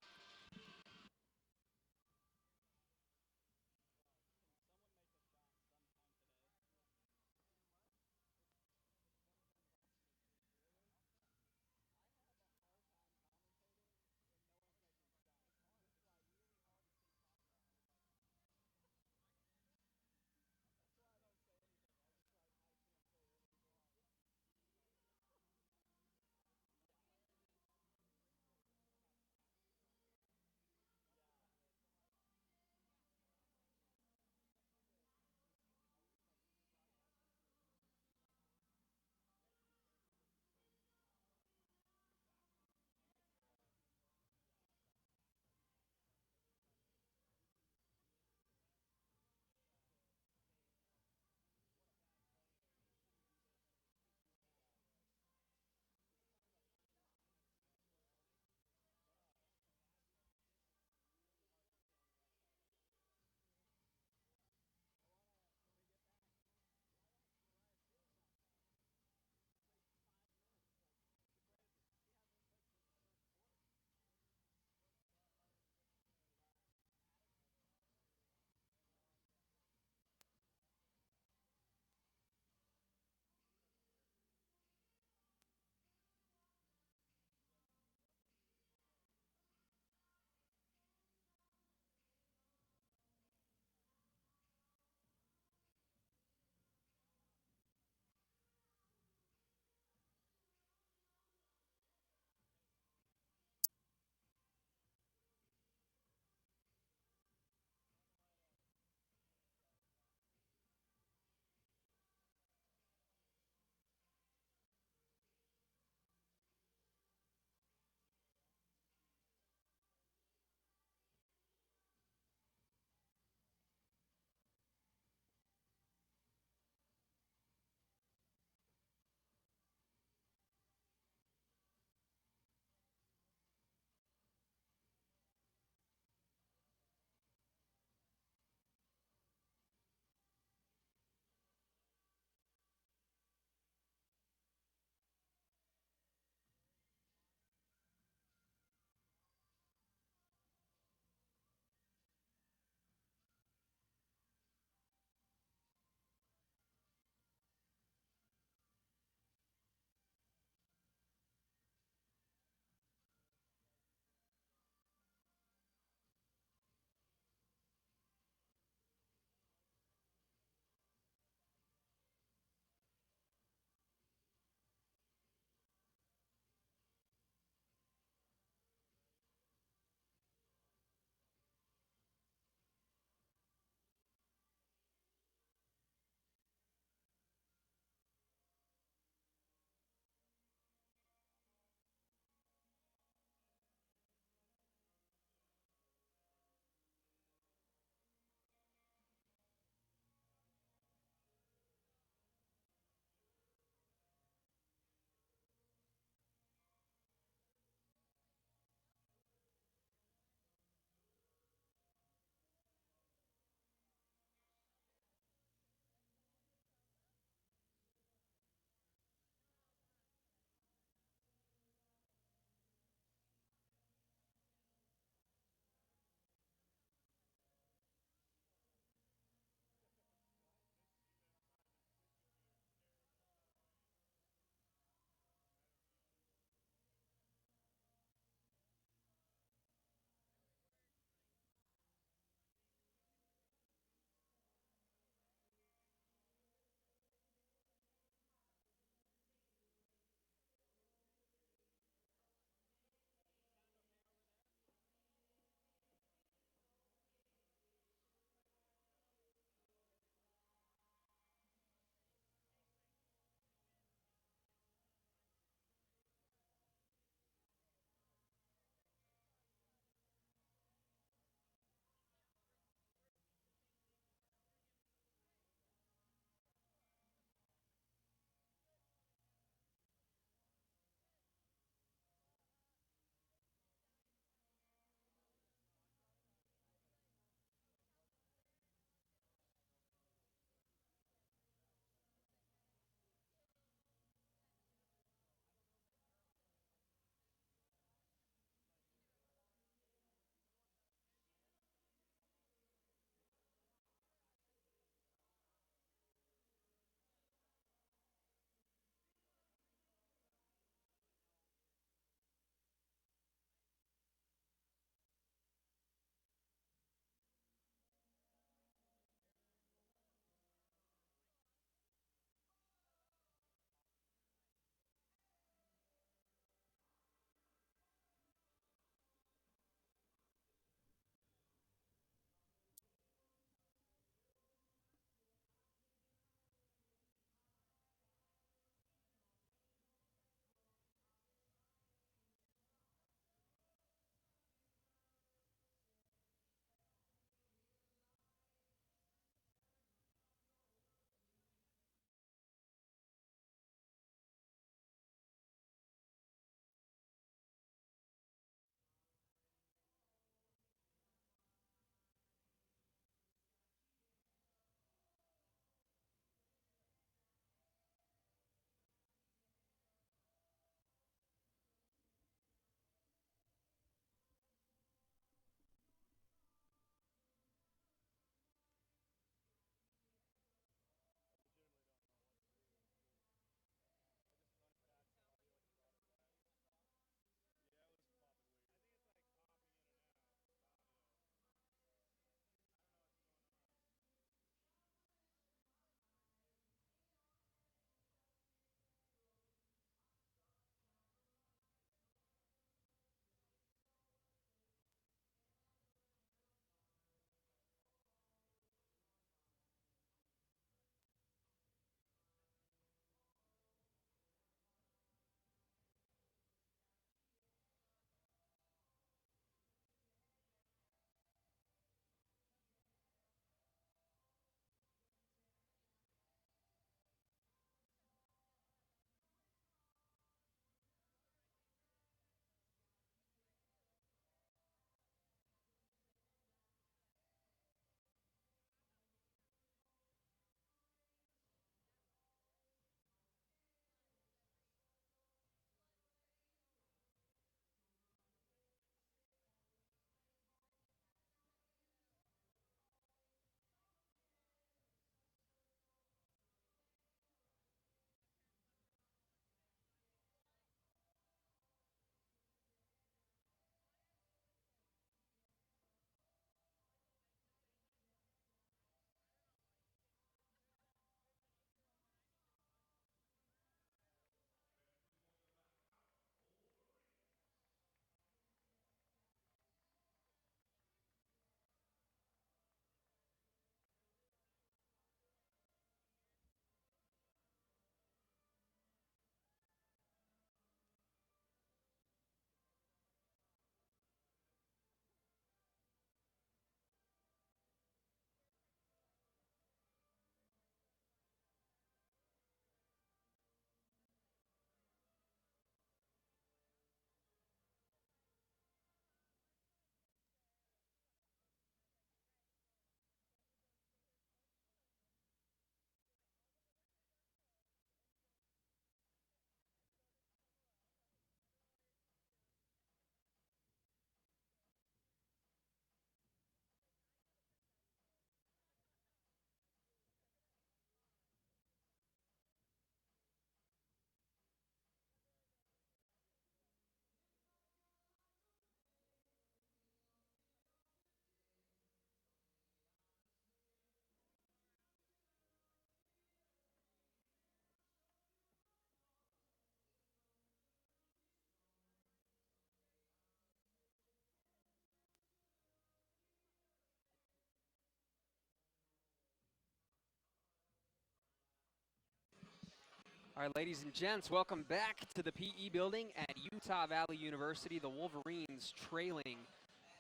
All right, ladies and gents, welcome back to the PE building at Utah Valley University. The Wolverines trailing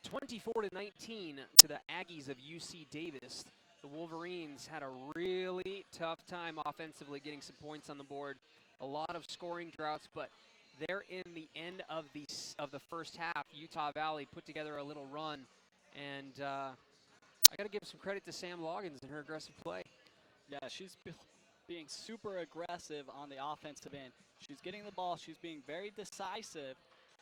24-19 to the Aggies of UC Davis. The Wolverines had a really tough time offensively getting some points on the board. A lot of scoring droughts, but they're in the end of the first half. Utah Valley put together a little run, and I got to give some credit to Sam Loggins and her aggressive play. Yeah, she's being super aggressive on the offensive end. She's getting the ball. She's being very decisive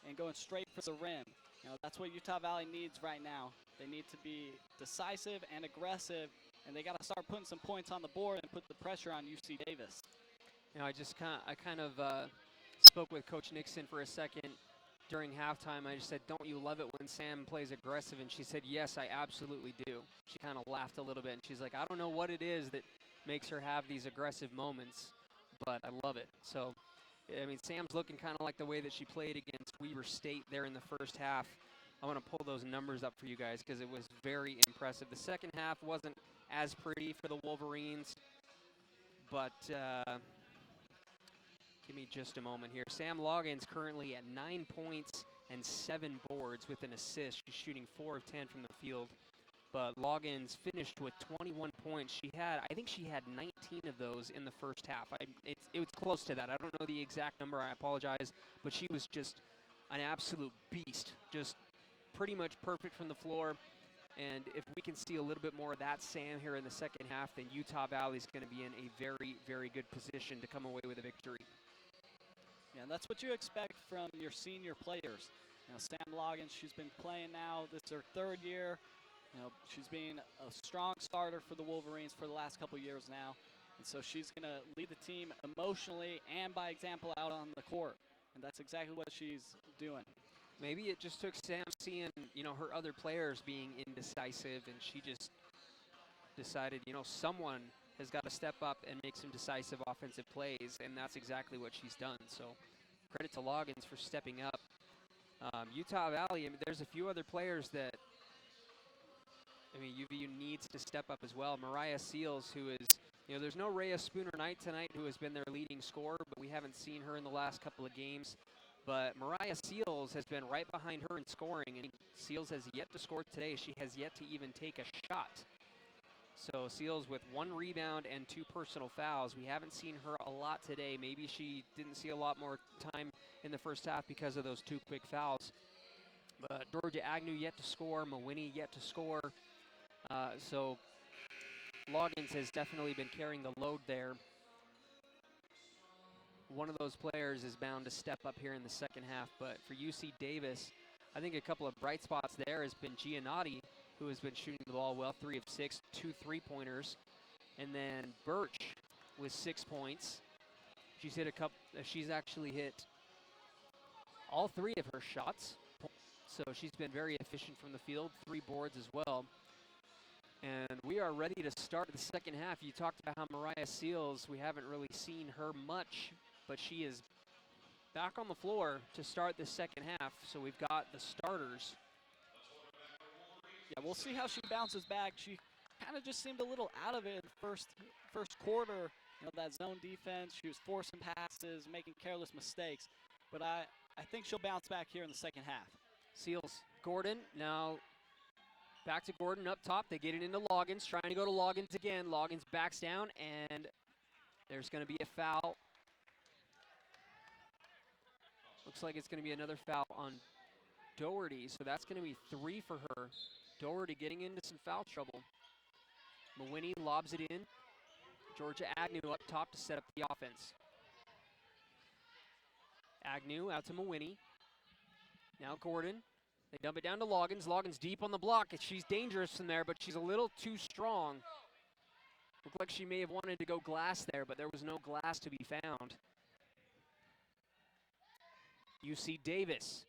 and going straight for the rim. You know, that's what Utah Valley needs right now. They need to be decisive and aggressive, and they got to start putting some points on the board and put the pressure on UC Davis. You know, I kind of spoke with Coach Nixon for a second during halftime. I just said, "Don't you love it when Sam plays aggressive?" And she said, "Yes, I absolutely do." She kind of laughed a little bit, and she's like, "I don't know what it is that makes her have these aggressive moments, but I love it." So, I mean, Sam's looking kind of like the way that she played against Weber State there in the first half. I want to pull those numbers up for you guys because it was very impressive. The second half wasn't as pretty for the Wolverines, but give me just a moment here. Sam Loggins currently at 9 points and 7 boards with an assist. She's shooting 4 of 10 from the field. But Loggins finished with 21 points. I think she had 19 of those in the first half. It was close to that. I don't know the exact number. I apologize. But she was just an absolute beast. Just pretty much perfect from the floor. And if we can see a little bit more of that Sam here in the second half, then Utah Valley is going to be in a very, very good position to come away with a victory. Yeah, and that's what you expect from your senior players. You know, Sam Loggins, she's been playing now. This is her third year. You know, she's been a strong starter for the Wolverines for the last couple years now. And so she's going to lead the team emotionally and by example out on the court. And that's exactly what she's doing. Maybe it just took Sam seeing, you know, her other players being indecisive, and she just decided, you know, someone has got to step up and make some decisive offensive plays, and that's exactly what she's done. So credit to Loggins for stepping up. Utah Valley, I mean, there's a few other players that, UVU needs to step up as well. Mariah Seals, who is, you know, there's no Rhea Spooner-Knight tonight, who has been their leading scorer, but we haven't seen her in the last couple of games. But Mariah Seals has been right behind her in scoring, and Seals has yet to score today. She has yet to even take a shot. So Seals with 1 rebound and 2 personal fouls. We haven't seen her a lot today. Maybe she didn't see a lot more time in the first half because of those 2 quick fouls. But Georgia Agnew yet to score. Mawhinney yet to score. So Loggins has definitely been carrying the load there. One of those players is bound to step up here in the second half. But for UC Davis, I think a couple of bright spots there has been Giannotti, who has been shooting the ball well, 3 of 6, 2 3-pointers. And then Birch with 6 points. She's actually hit all 3 of her shots. So she's been very efficient from the field, 3 boards as well. And we are ready to start the second half. You talked about how Mariah Seals, we haven't really seen her much, but she is back on the floor to start the second half. So we've got the starters. Yeah, we'll see how she bounces back. She kind of just seemed a little out of it in the first quarter. You know, that zone defense, she was forcing passes, making careless mistakes. But I think she'll bounce back here in the second half. Seals, Gordon, now back to Gordon up top. They get it into Loggins, trying to go to Loggins again. Loggins backs down, and there's going to be a foul. Looks like it's going to be another foul on Doherty, so that's going to be 3 for her. Doherty getting into some foul trouble. Mawhinney lobs it in. Georgia Agnew up top to set up the offense. Agnew out to Mawhinney. Now Gordon. They dump it down to Loggins. Loggins deep on the block. She's dangerous from there, but she's a little too strong. Looked like she may have wanted to go glass there, but there was no glass to be found. UC Davis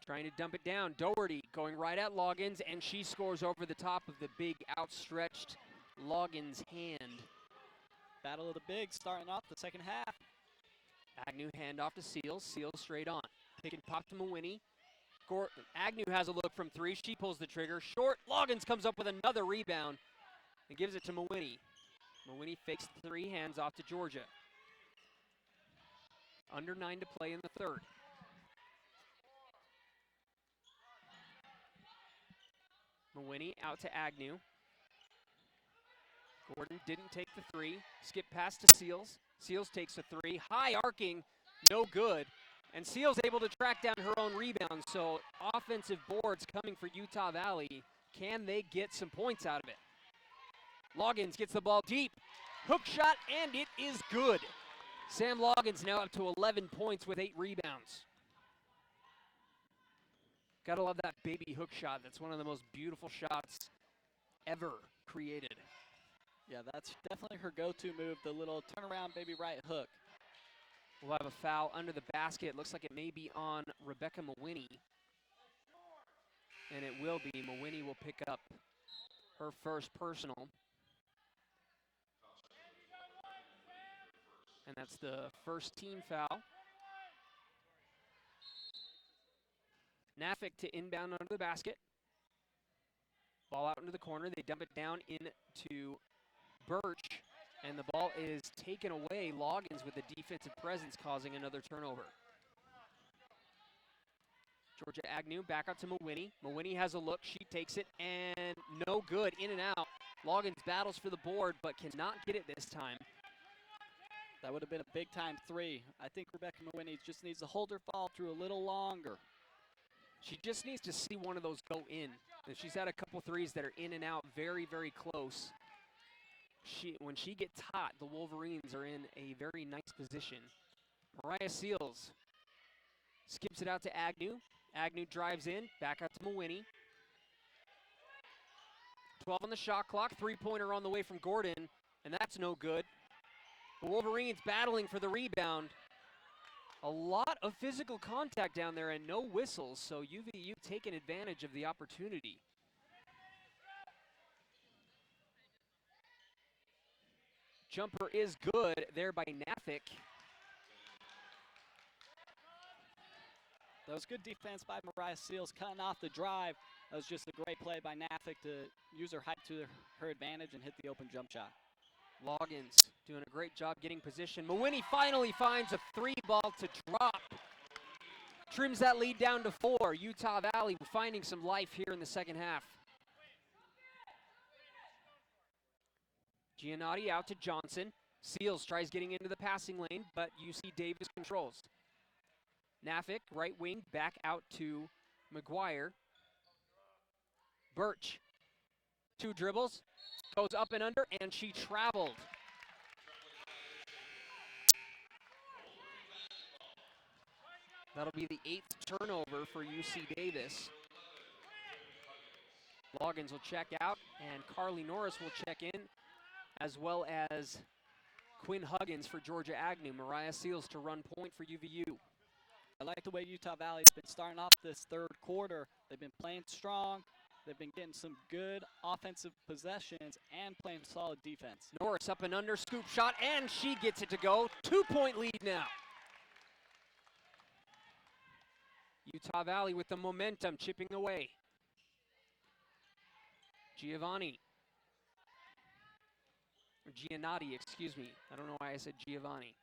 trying to dump it down. Doherty going right at Loggins, and she scores over the top of the big outstretched Loggins hand. Battle of the bigs starting off the second half. Agnew handoff to Seals. Seals straight on. Pick and pop to Mawhinney. Agnew has a look from 3. She pulls the trigger. Short. Loggins comes up with another rebound and gives it to Mawhinney. Mawhinney fakes the 3, hands off to Georgia. Under 9 to play in the third. Mawhinney out to Agnew. Gordon didn't take the three. Skip pass to Seals. Seals takes a three. High arcing, no good. And Seals able to track down her own rebound. So offensive boards coming for Utah Valley. Can they get some points out of it? Loggins gets the ball deep. Hook shot, and it is good. Sam Loggins now up to 11 points with 8 rebounds. Gotta love that baby hook shot. That's one of the most beautiful shots ever created. Yeah, that's definitely her go-to move, the little turnaround baby right hook. We'll have a foul under the basket. Looks like it may be on Rebecca Mawhinney. And it will be. Mawhinney will pick up her first personal. And that's the first team foul. Nafik to inbound under the basket. Ball out into the corner. They dump it down into Birch. And the ball is taken away. Loggins with the defensive presence causing another turnover. Georgia Agnew back out to Mawhinney. Mawhinney has a look. She takes it and no good. In and out. Loggins battles for the board but cannot get it this time. That would have been a big-time three. I think Rebecca Mawhinney just needs to hold her fall through a little longer. She just needs to see one of those go in. And she's had a couple threes that are in and out very, very close. When she gets hot, the Wolverines are in a very nice position. Mariah Seals skips it out to Agnew. Agnew drives in, back out to Mawhinney. 12 on the shot clock, three-pointer on the way from Gordon, and that's no good. The Wolverines battling for the rebound. A lot of physical contact down there and no whistles, so UVU taking advantage of the opportunity. Jumper is good there by Nafik. That was good defense by Mariah Seals, cutting off the drive. That was just a great play by Nafik to use her height to her advantage and hit the open jump shot. Loggins doing a great job getting position. Mawhinney finally finds a three ball to drop. Trims that lead down to 4. Utah Valley finding some life here in the second half. Giannotti out to Johnson. Seals tries getting into the passing lane, but UC Davis controls. Nafik, right wing, back out to McGuire. Birch, 2 dribbles, goes up and under, and she traveled. That'll be the 8th turnover for UC Davis. Loggins will check out, and Carly Norris will check in, as well as Quinn Huggins for Georgia Agnew. Mariah Seals to run point for UVU. I like the way Utah Valley's been starting off this third quarter. They've been playing strong. They've been getting some good offensive possessions and playing solid defense. Norris up and under, scoop shot, and she gets it to go. 2-point lead now. Utah Valley with the momentum, chipping away. Giannotti, excuse me. I don't know why I said Giovanni.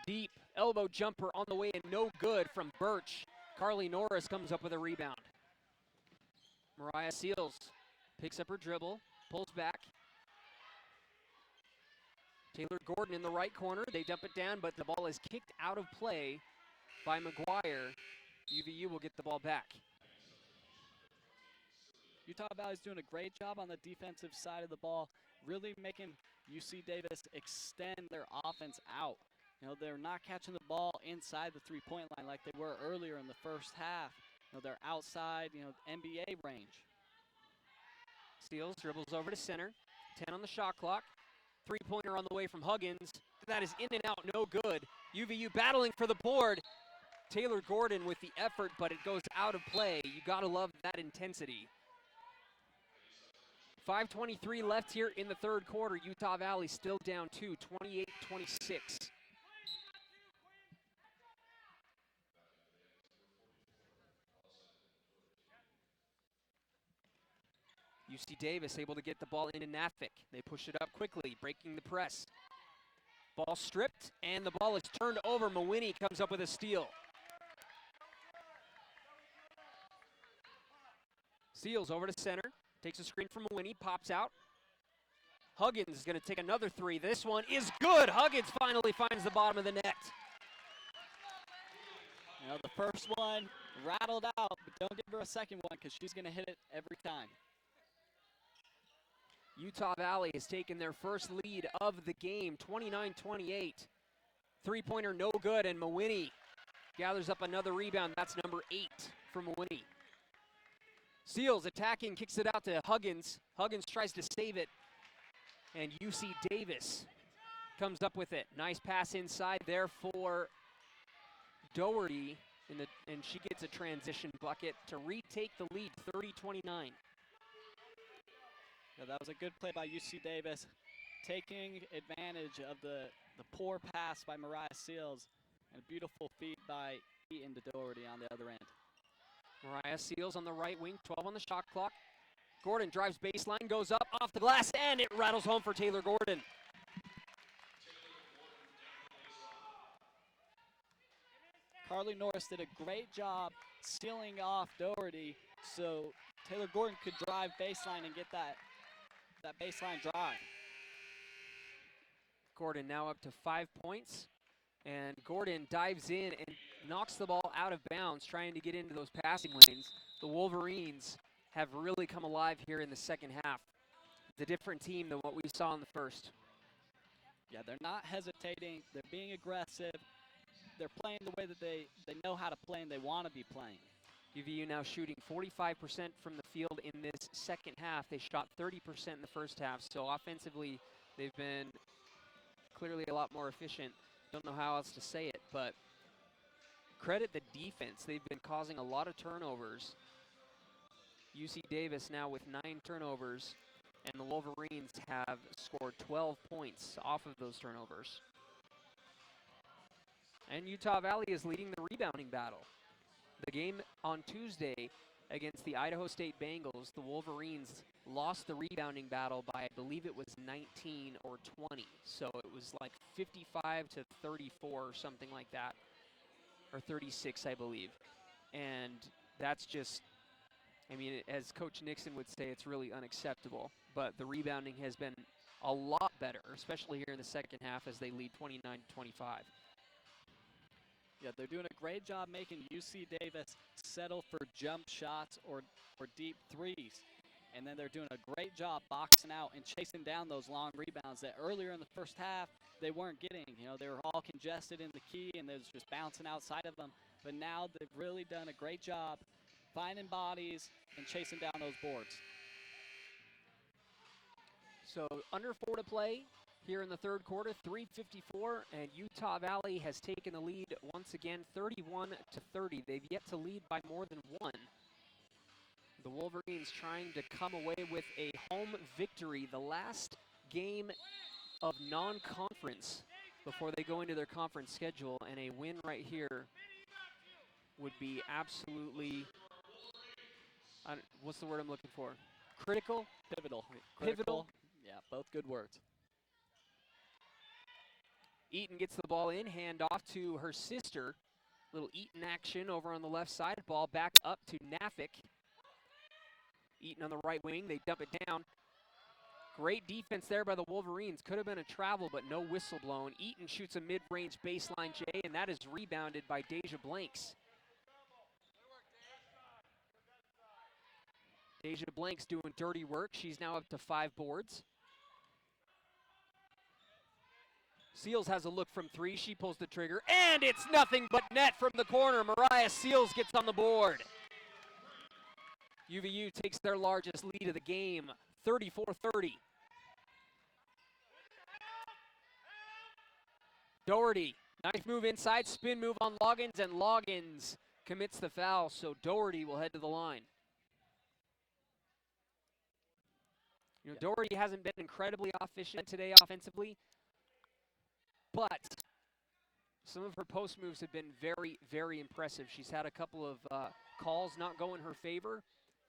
Deep elbow jumper on the way and no good from Birch. Carly Norris comes up with a rebound. Mariah Seals picks up her dribble, pulls back. Taylor Gordon in the right corner. They dump it down, but the ball is kicked out of play by McGuire. UVU will get the ball back. Utah Valley's doing a great job on the defensive side of the ball, really making UC Davis extend their offense out. You know, they're not catching the ball inside the three-point line like they were earlier in the first half. You know, they're outside, NBA range. Seals dribbles over to center. 10 on the shot clock. Three-pointer on the way from Huggins. That is in and out, no good. UVU battling for the board. Taylor Gordon with the effort, but it goes out of play. You gotta love that intensity. 5:23 left here in the third quarter. Utah Valley still down 2, 28-26. UC Davis able to get the ball into Nafik. They push it up quickly, breaking the press. Ball stripped, and the ball is turned over. Mawhinney comes up with a steal. Seals over to center, takes a screen from Mawhinney, pops out. Huggins is going to take another three. This one is good. Huggins finally finds the bottom of the net. You know, the first one rattled out, but don't give her a second one because she's going to hit it every time. Utah Valley has taken their first lead of the game, 29-28. Three-pointer no good, and Mawhinney gathers up another rebound. That's number 8 for Mawhinney. Seals attacking, kicks it out to Huggins. Huggins tries to save it, and UC Davis comes up with it. Nice pass inside there for Doherty, and she gets a transition bucket to retake the lead, 30-29. Yeah, that was a good play by UC Davis, taking advantage of the poor pass by Mariah Seals, and a beautiful feed by Eaton to Doherty on the other end. Mariah Seals on the right wing, 12 on the shot clock. Gordon drives baseline, goes up, off the glass, and it rattles home for Taylor Gordon. Carly Norris did a great job sealing off Doherty so Taylor Gordon could drive baseline and get that baseline drive. Gordon now up to 5 points, and Gordon dives in and knocks the ball out of bounds, trying to get into those passing lanes. The Wolverines have really come alive here in the second half. It's a different team than what we saw in the first. Yeah, they're not hesitating. They're being aggressive. They're playing the way that they know how to play and they want to be playing. UVU now shooting 45% from the field in this second half. They shot 30% in the first half, so offensively they've been clearly a lot more efficient. Don't know how else to say it, but credit the defense. They've been causing a lot of turnovers. UC Davis now with 9 turnovers, and the Wolverines have scored 12 points off of those turnovers. And Utah Valley is leading the rebounding battle. The game on Tuesday against the Idaho State Bengals, the Wolverines lost the rebounding battle by, I believe it was 19 or 20. So it was like 55 to 34 or something like that, or 36, I believe. And that's just, I mean, as Coach Nixon would say, it's really unacceptable. But the rebounding has been a lot better, especially here in the second half as they lead 29-25. Yeah, they're doing a great job making UC Davis settle for jump shots or deep threes. And then they're doing a great job boxing out and chasing down those long rebounds that earlier in the first half they weren't getting. You know, they were all congested in the key and they was just bouncing outside of them. But now they've really done a great job finding bodies and chasing down those boards. So under 4 to play here in the third quarter, 3:54, and Utah Valley has taken the lead once again, 31-30. They've yet to lead by more than 1. The Wolverines trying to come away with a home victory, the last game of non-conference before they go into their conference schedule, and a win right here would be absolutely, what's the word I'm looking for? Critical? Pivotal. Pivotal. Yeah, both good words. Eaton gets the ball in, hand off to her sister. Little Eaton action over on the left side. Ball back up to Nafik. Eaton on the right wing, they dump it down. Great defense there by the Wolverines. Could have been a travel, but no whistle blown. Eaton shoots a mid-range baseline J, and that is rebounded by Deja Blanks. Deja Blanks doing dirty work. She's now up to 5 boards. Seals has a look from 3. She pulls the trigger, and it's nothing but net from the corner. Mariah Seals gets on the board. UVU takes their largest lead of the game, 34-30. Doherty, nice move inside, spin move on Loggins, and Loggins commits the foul, so Doherty will head to the line. You know, Doherty hasn't been incredibly efficient today offensively, but some of her post moves have been very, very impressive. She's had a couple of calls not go in her favor,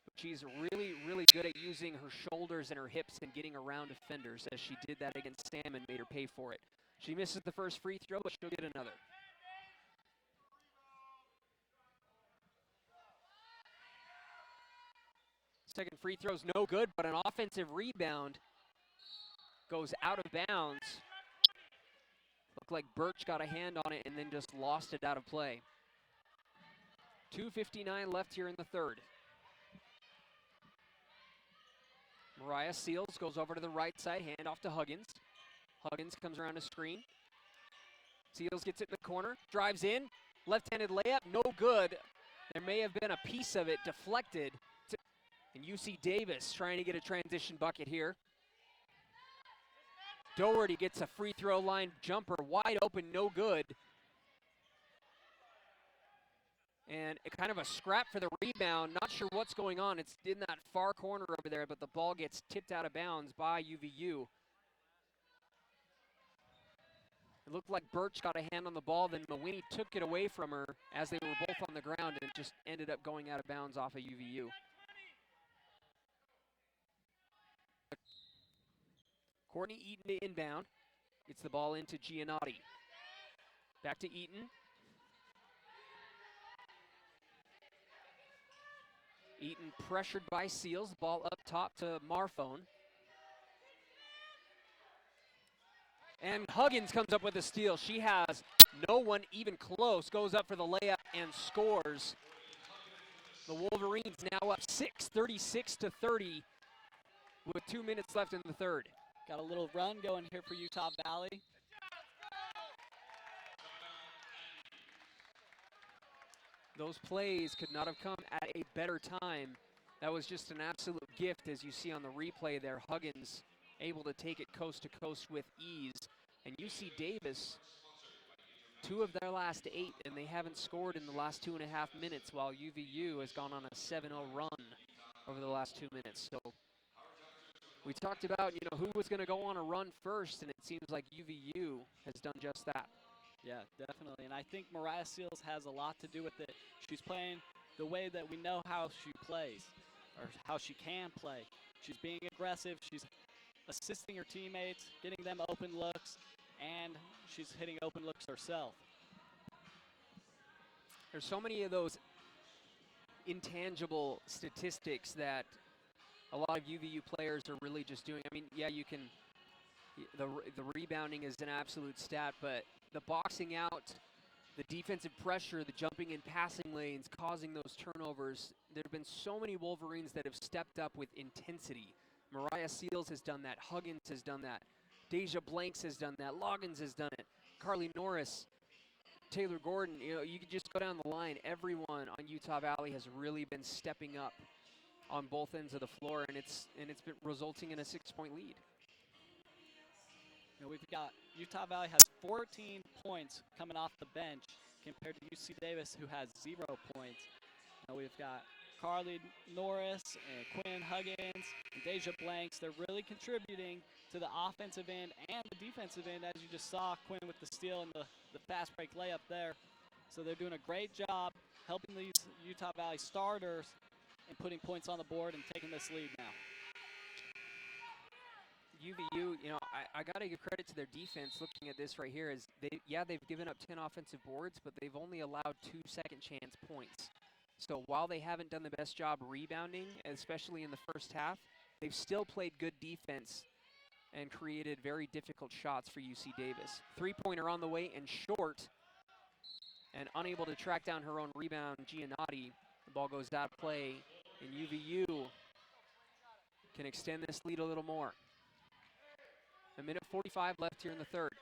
but she's really, really good at using her shoulders and her hips and getting around defenders, as she did that against Sam and made her pay for it. She misses the first free throw, but she'll get another. Second free throw's no good, but an offensive rebound goes out of bounds. Looked like Birch got a hand on it and then just lost it out of play. 2:59 left here in the third. Mariah Seals goes over to the right side, hand off to Huggins. Huggins comes around a screen. Seals gets it in the corner, drives in, left-handed layup, no good. There may have been a piece of it deflected. And UC Davis trying to get a transition bucket here. Doherty gets a free throw line jumper, wide open, no good. And kind of a scrap for the rebound. Not sure what's going on. It's in that far corner over there, but the ball gets tipped out of bounds by UVU. It looked like Birch got a hand on the ball, then Mawini took it away from her as they were both on the ground, and it just ended up going out of bounds off of UVU. Courtney Eaton to inbound. Gets the ball into Giannotti. Back to Eaton. Eaton pressured by Seals. Ball up top to Marfone. And Huggins comes up with a steal. She has no one even close. Goes up for the layup and scores. The Wolverines now up 6, 36-30 with 2 minutes left in the third. Got a little run going here for Utah Valley. Those plays could not have come at a better time. That was just an absolute gift, as you see on the replay there. Huggins able to take it coast to coast with ease. And UC Davis, 2 of their last 8, and they haven't scored in the last 2.5 minutes, while UVU has gone on a 7-0 run over the last 2 minutes. So we talked about, who was going to go on a run first, and it seems like UVU has done just that. Yeah, definitely. And I think Mariah Seals has a lot to do with it. She's playing the way that we know how she plays, or how she can play. She's being aggressive. She's assisting her teammates, getting them open looks, and she's hitting open looks herself. There's so many of those intangible statistics that a lot of UVU players are really just doing. I mean, yeah, you can, the rebounding is an absolute stat, but the boxing out, the defensive pressure, the jumping in passing lanes, causing those turnovers. There have been so many Wolverines that have stepped up with intensity. Mariah Seals has done that. Huggins has done that. Deja Blanks has done that. Loggins has done it. Carly Norris, Taylor Gordon, you could just go down the line. Everyone on Utah Valley has really been stepping up on both ends of the floor, and it's been resulting in a 6-point lead. We've got Utah Valley has 14 points coming off the bench compared to UC Davis, who has 0 points. We've got Carly Norris and Quinn Huggins and Deja Blanks. They're really contributing to the offensive end and the defensive end, as you just saw Quinn with the steal and the fast break layup there. So they're doing a great job helping these Utah Valley starters and putting points on the board and taking this lead now. UVU, I got to give credit to their defense. Looking at this right here, is they've given up 10 offensive boards, but they've only allowed 2 second chance points. So while they haven't done the best job rebounding, especially in the first half, they've still played good defense and created very difficult shots for UC Davis. 3-pointer on the way and short, and unable to track down her own rebound, Giannotti. The ball goes out of play, and UVU can extend this lead a little more. 1:45 left here in the third.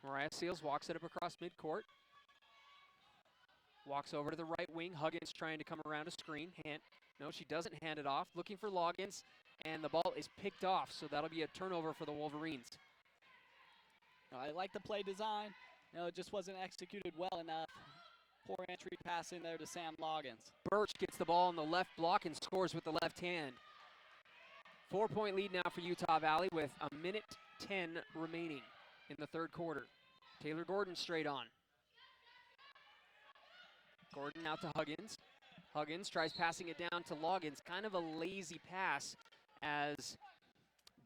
Mariah Seals walks it up across midcourt. Walks over to the right wing. Huggins trying to come around a screen. No, she doesn't hand it off. Looking for Loggins, and the ball is picked off, so that'll be a turnover for the Wolverines. I like the play design. It just wasn't executed well enough. Poor entry pass in there to Sam Loggins. Birch gets the ball on the left block and scores with the left hand. 4-point lead now for Utah Valley with 1:10 remaining in the third quarter. Taylor Gordon straight on. Gordon out to Huggins. Huggins tries passing it down to Loggins. Kind of a lazy pass as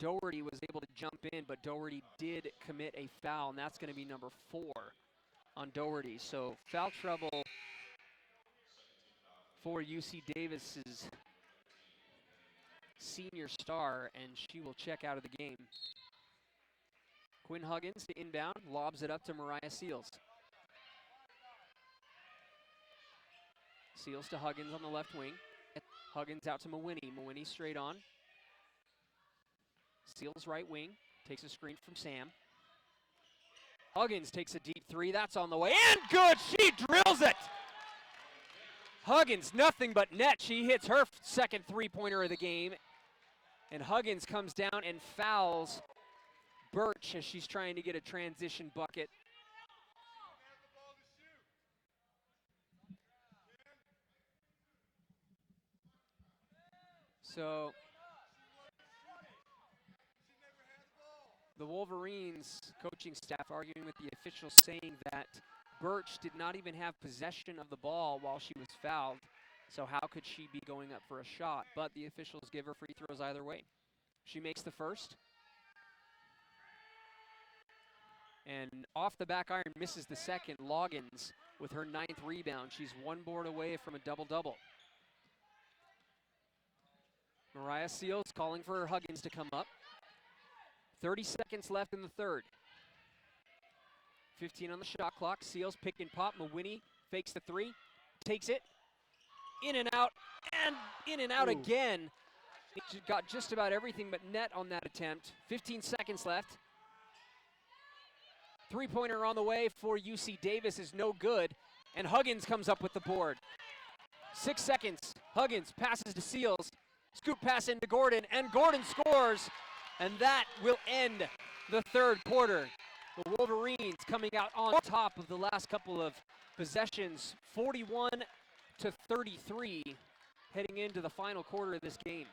Doherty was able to jump in, but Doherty did commit a foul, and that's going to be number 4 on Doherty. So foul trouble for UC Davis's senior star, and she will check out of the game. Quinn Huggins to inbound, lobs it up to Mariah Seals. Seals to Huggins on the left wing. Huggins out to Mawhinney. Mawhinney straight on. Seals right wing, takes a screen from Sam. Huggins takes a deep 3, that's on the way, and good, she drills it! Huggins, nothing but net. She hits her second three-pointer of the game, and Huggins comes down and fouls Birch as she's trying to get a transition bucket. So the Wolverines coaching staff arguing with the officials, saying that Birch did not even have possession of the ball while she was fouled. So how could she be going up for a shot? But the officials give her free throws either way. She makes the first. And off the back iron, misses the second. Loggins with her 9th rebound. She's one board away from a double-double. Mariah Seals calling for Huggins to come up. 30 seconds left in the third. 15 on the shot clock. Seals pick and pop. Mawhinney fakes the 3. Takes it. In and out. And in and out again. It got just about everything but net on that attempt. 15 seconds left. Three-pointer on the way for UC Davis is no good. And Huggins comes up with the board. 6 seconds. Huggins passes to Seals. Scoop pass into Gordon. And Gordon scores. And that will end the third quarter. The Wolverines coming out on top of the last couple of possessions, 41-33, heading into the final quarter of this game.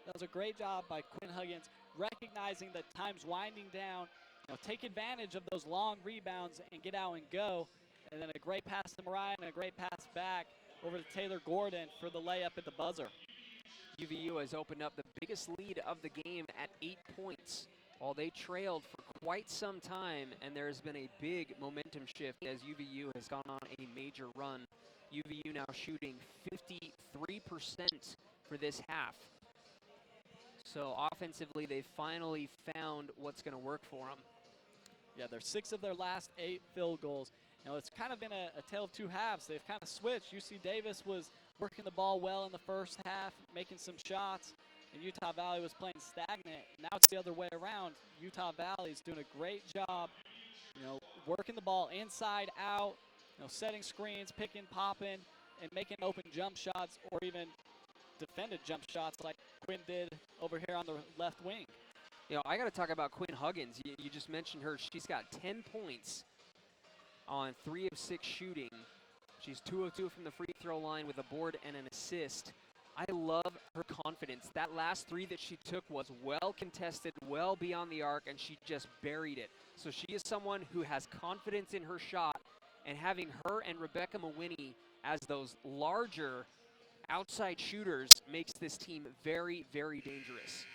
That was a great job by Quinn Huggins, recognizing that time's winding down. Take advantage of those long rebounds and get out and go. And then a great pass to Mariah and a great pass back over to Taylor Gordon for the layup at the buzzer. UVU has opened up the biggest lead of the game at 8 points, while they trailed for quite some time, and there's been a big momentum shift as UVU has gone on a major run. UVU now shooting 53% for this half. So offensively, they finally found what's going to work for them. Yeah, they're 6 of their last 8 field goals. It's kind of been a tale of two halves. They've kind of switched. UC Davis was working the ball well in the first half, making some shots, and Utah Valley was playing stagnant. Now it's the other way around. Utah Valley is doing a great job, working the ball inside out, setting screens, picking, popping, and making open jump shots or even defended jump shots like Quinn did over here on the left wing. I got to talk about Quinn Huggins. You just mentioned her. She's got 10 points on 3 of 6 shooting. She's 2 of 2 from the free throw line with a board and an assist. I love her confidence. That last 3 that she took was well contested, well beyond the arc, and she just buried it. So she is someone who has confidence in her shot, and having her and Rebecca Mawhinney as those larger outside shooters makes this team very, very dangerous.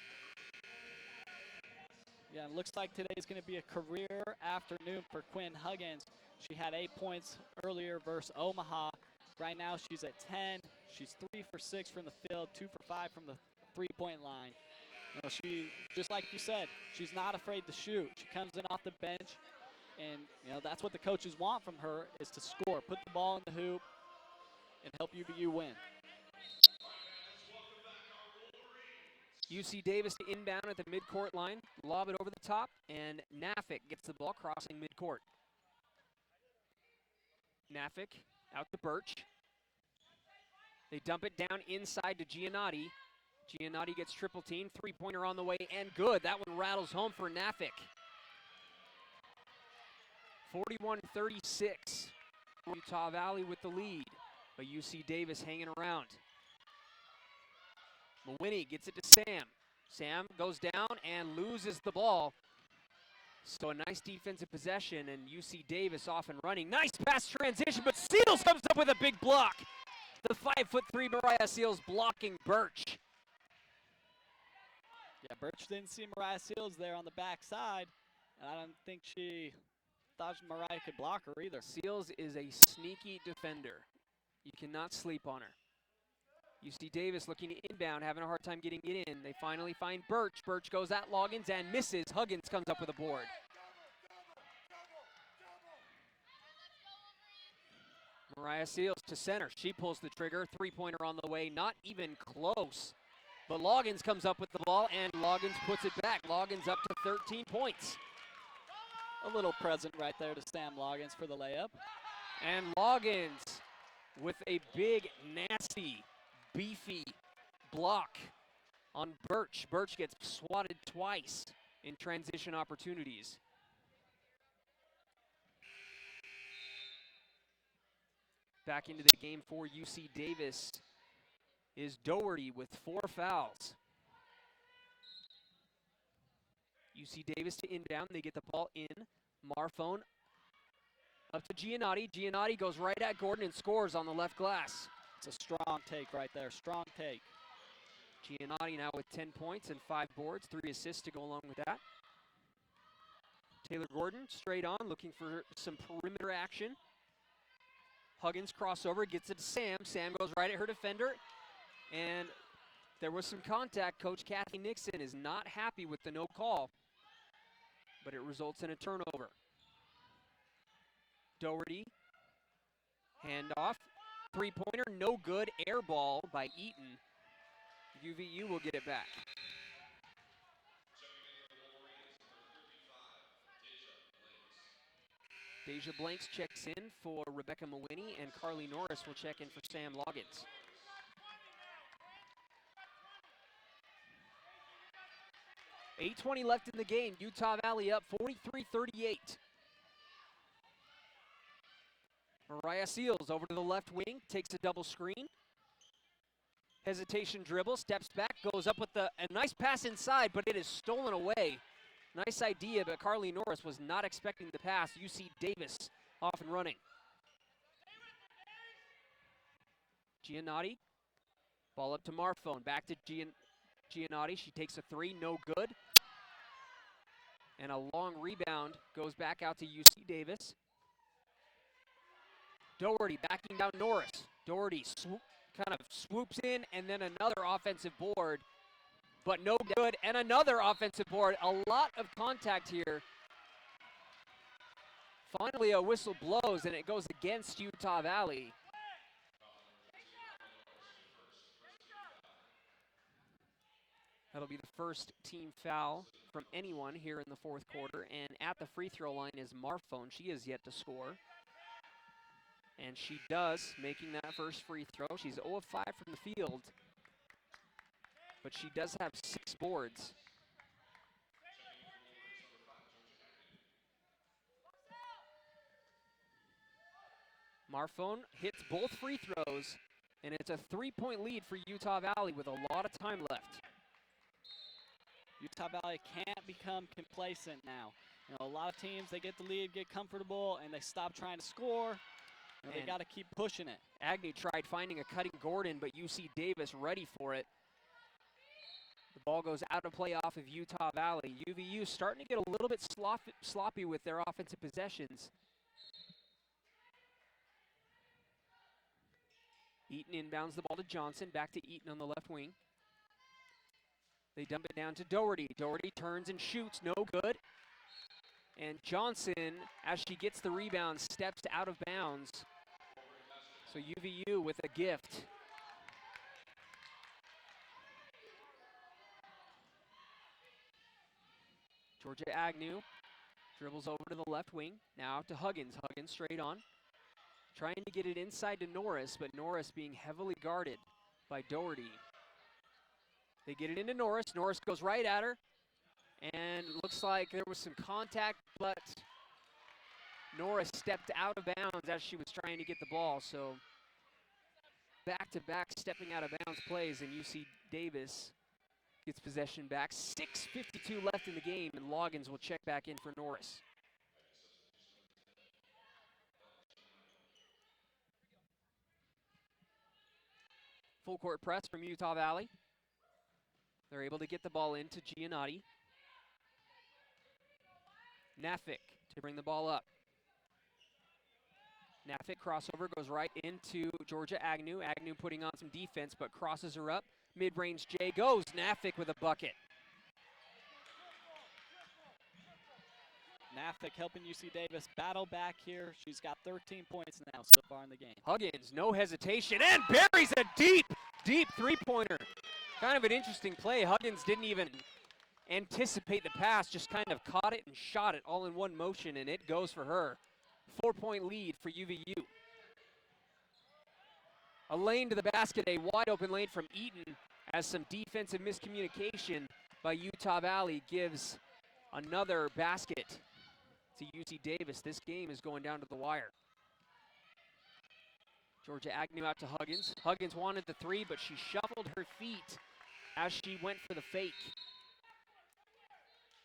Yeah, it looks like today is going to be a career afternoon for Quinn Huggins. She had 8 points earlier versus Omaha. Right now she's at 10. She's 3 for 6 from the field, 2 for 5 from the three-point line. She, just like you said, she's not afraid to shoot. She comes in off the bench, and that's what the coaches want from her, is to score, put the ball in the hoop, and help UVU win. UC Davis to inbound at the midcourt line, lob it over the top, and Nafik gets the ball crossing midcourt. Nafik out to Birch. They dump it down inside to Giannotti. Giannotti gets triple team, 3-pointer on the way, and good. That one rattles home for Nafik. 41-36. Utah Valley with the lead, but UC Davis hanging around. Mawhinney gets it to Sam. Sam goes down and loses the ball. So a nice defensive possession, and UC Davis off and running. Nice pass transition, but Seals comes up with a big block. The 5'3" Mariah Seals blocking Birch. Yeah, Birch didn't see Mariah Seals there on the backside, and I don't think she thought Mariah could block her either. Seals is a sneaky defender. You cannot sleep on her. UC Davis looking to inbound, having a hard time getting it in. They finally find Birch. Birch goes at Loggins and misses. Huggins comes up with a board. Mariah Seals to center. She pulls the trigger. Three-pointer on the way. Not even close. But Loggins comes up with the ball, and Loggins puts it back. Loggins up to 13 points. A little present right there to Sam Loggins for the layup. And Loggins with a big, nasty, beefy block on Birch. Birch gets swatted twice in transition opportunities. Back into the game for UC Davis is Doherty with 4 fouls. UC Davis to inbound. They get the ball in. Marfone up to Giannotti. Giannotti goes right at Gordon and scores on the left glass. It's a strong take right there, strong take. Giannotti now with 10 points and 5 boards, 3 assists to go along with that. Taylor Gordon straight on, looking for some perimeter action. Huggins crossover, gets it to Sam. Sam goes right at her defender, and there was some contact. Coach Kathy Nixon is not happy with the no call, but it results in a turnover. Doherty, handoff, three-pointer, no good, air ball by Eaton. UVU will get it back. Deja Blanks checks in for Rebecca Mawhinney, and Carly Norris will check in for Sam Loggins. $8:20 left in the game. Utah Valley up 43-38. Mariah Seals over to the left wing, takes a double screen. Hesitation dribble, steps back, goes up with a nice pass inside, but it is stolen away. Nice idea, but Carly Norris was not expecting the pass. UC Davis off and running. Giannotti, ball up to Marfone, back to Giannotti. She takes a three, no good. And a long rebound goes back out to UC Davis. Doherty backing down Norris. Doherty kind of swoops in, and then another offensive board, but no good, and another offensive board. A lot of contact here. Finally, a whistle blows, and it goes against Utah Valley. That'll be the first team foul from anyone here in the fourth quarter, and at the free throw line is Marfone. She is yet to score. And she does, making that first free throw. She's 0 of 5 from the field, but she does have 6 boards. Marfone hits both free throws, and it's a 3-point lead for Utah Valley with a lot of time left. Utah Valley can't become complacent now. You know, a lot of teams, they get the lead, get comfortable, and they stop trying to score. And they got to keep pushing it. Agnew tried finding a cutting Gordon, but UC Davis ready for it. The ball goes out of play off of Utah Valley. UVU starting to get a little bit sloppy with their offensive possessions. Eaton inbounds the ball to Johnson, back to Eaton on the left wing. They dump it down to Doherty. Doherty turns and shoots, no good. And Johnson, as she gets the rebound, steps out of bounds. So UVU with a gift. Georgia Agnew dribbles over to the left wing. Now out to Huggins. Huggins straight on. Trying to get it inside to Norris, but Norris being heavily guarded by Doherty. They get it into Norris. Norris goes right at her. And looks like there was some contact, but Norris stepped out of bounds as she was trying to get the ball. So back-to-back stepping out of bounds plays, and UC Davis gets possession back. 6:52 left in the game, and Loggins will check back in for Norris. Full court press from Utah Valley. They're able to get the ball into Giannotti. Nafik to bring the ball up. Nafik crossover goes right into Georgia Agnew. Agnew putting on some defense, but crosses her up. Mid-range J goes. Nafik with a bucket. Nafik helping UC Davis battle back here. She's got 13 points now so far in the game. Huggins, no hesitation, and buries a deep, deep three-pointer. Kind of an interesting play. Huggins didn't even anticipate the pass, just kind of caught it and shot it all in one motion, and it goes for her. 4-point lead for UVU. A lane to the basket, a wide open lane from Eaton, as some defensive miscommunication by Utah Valley gives another basket to UC Davis. This game is going down to the wire. Georgia Agnew out to Huggins. Huggins wanted the three, but she shuffled her feet as she went for the fake.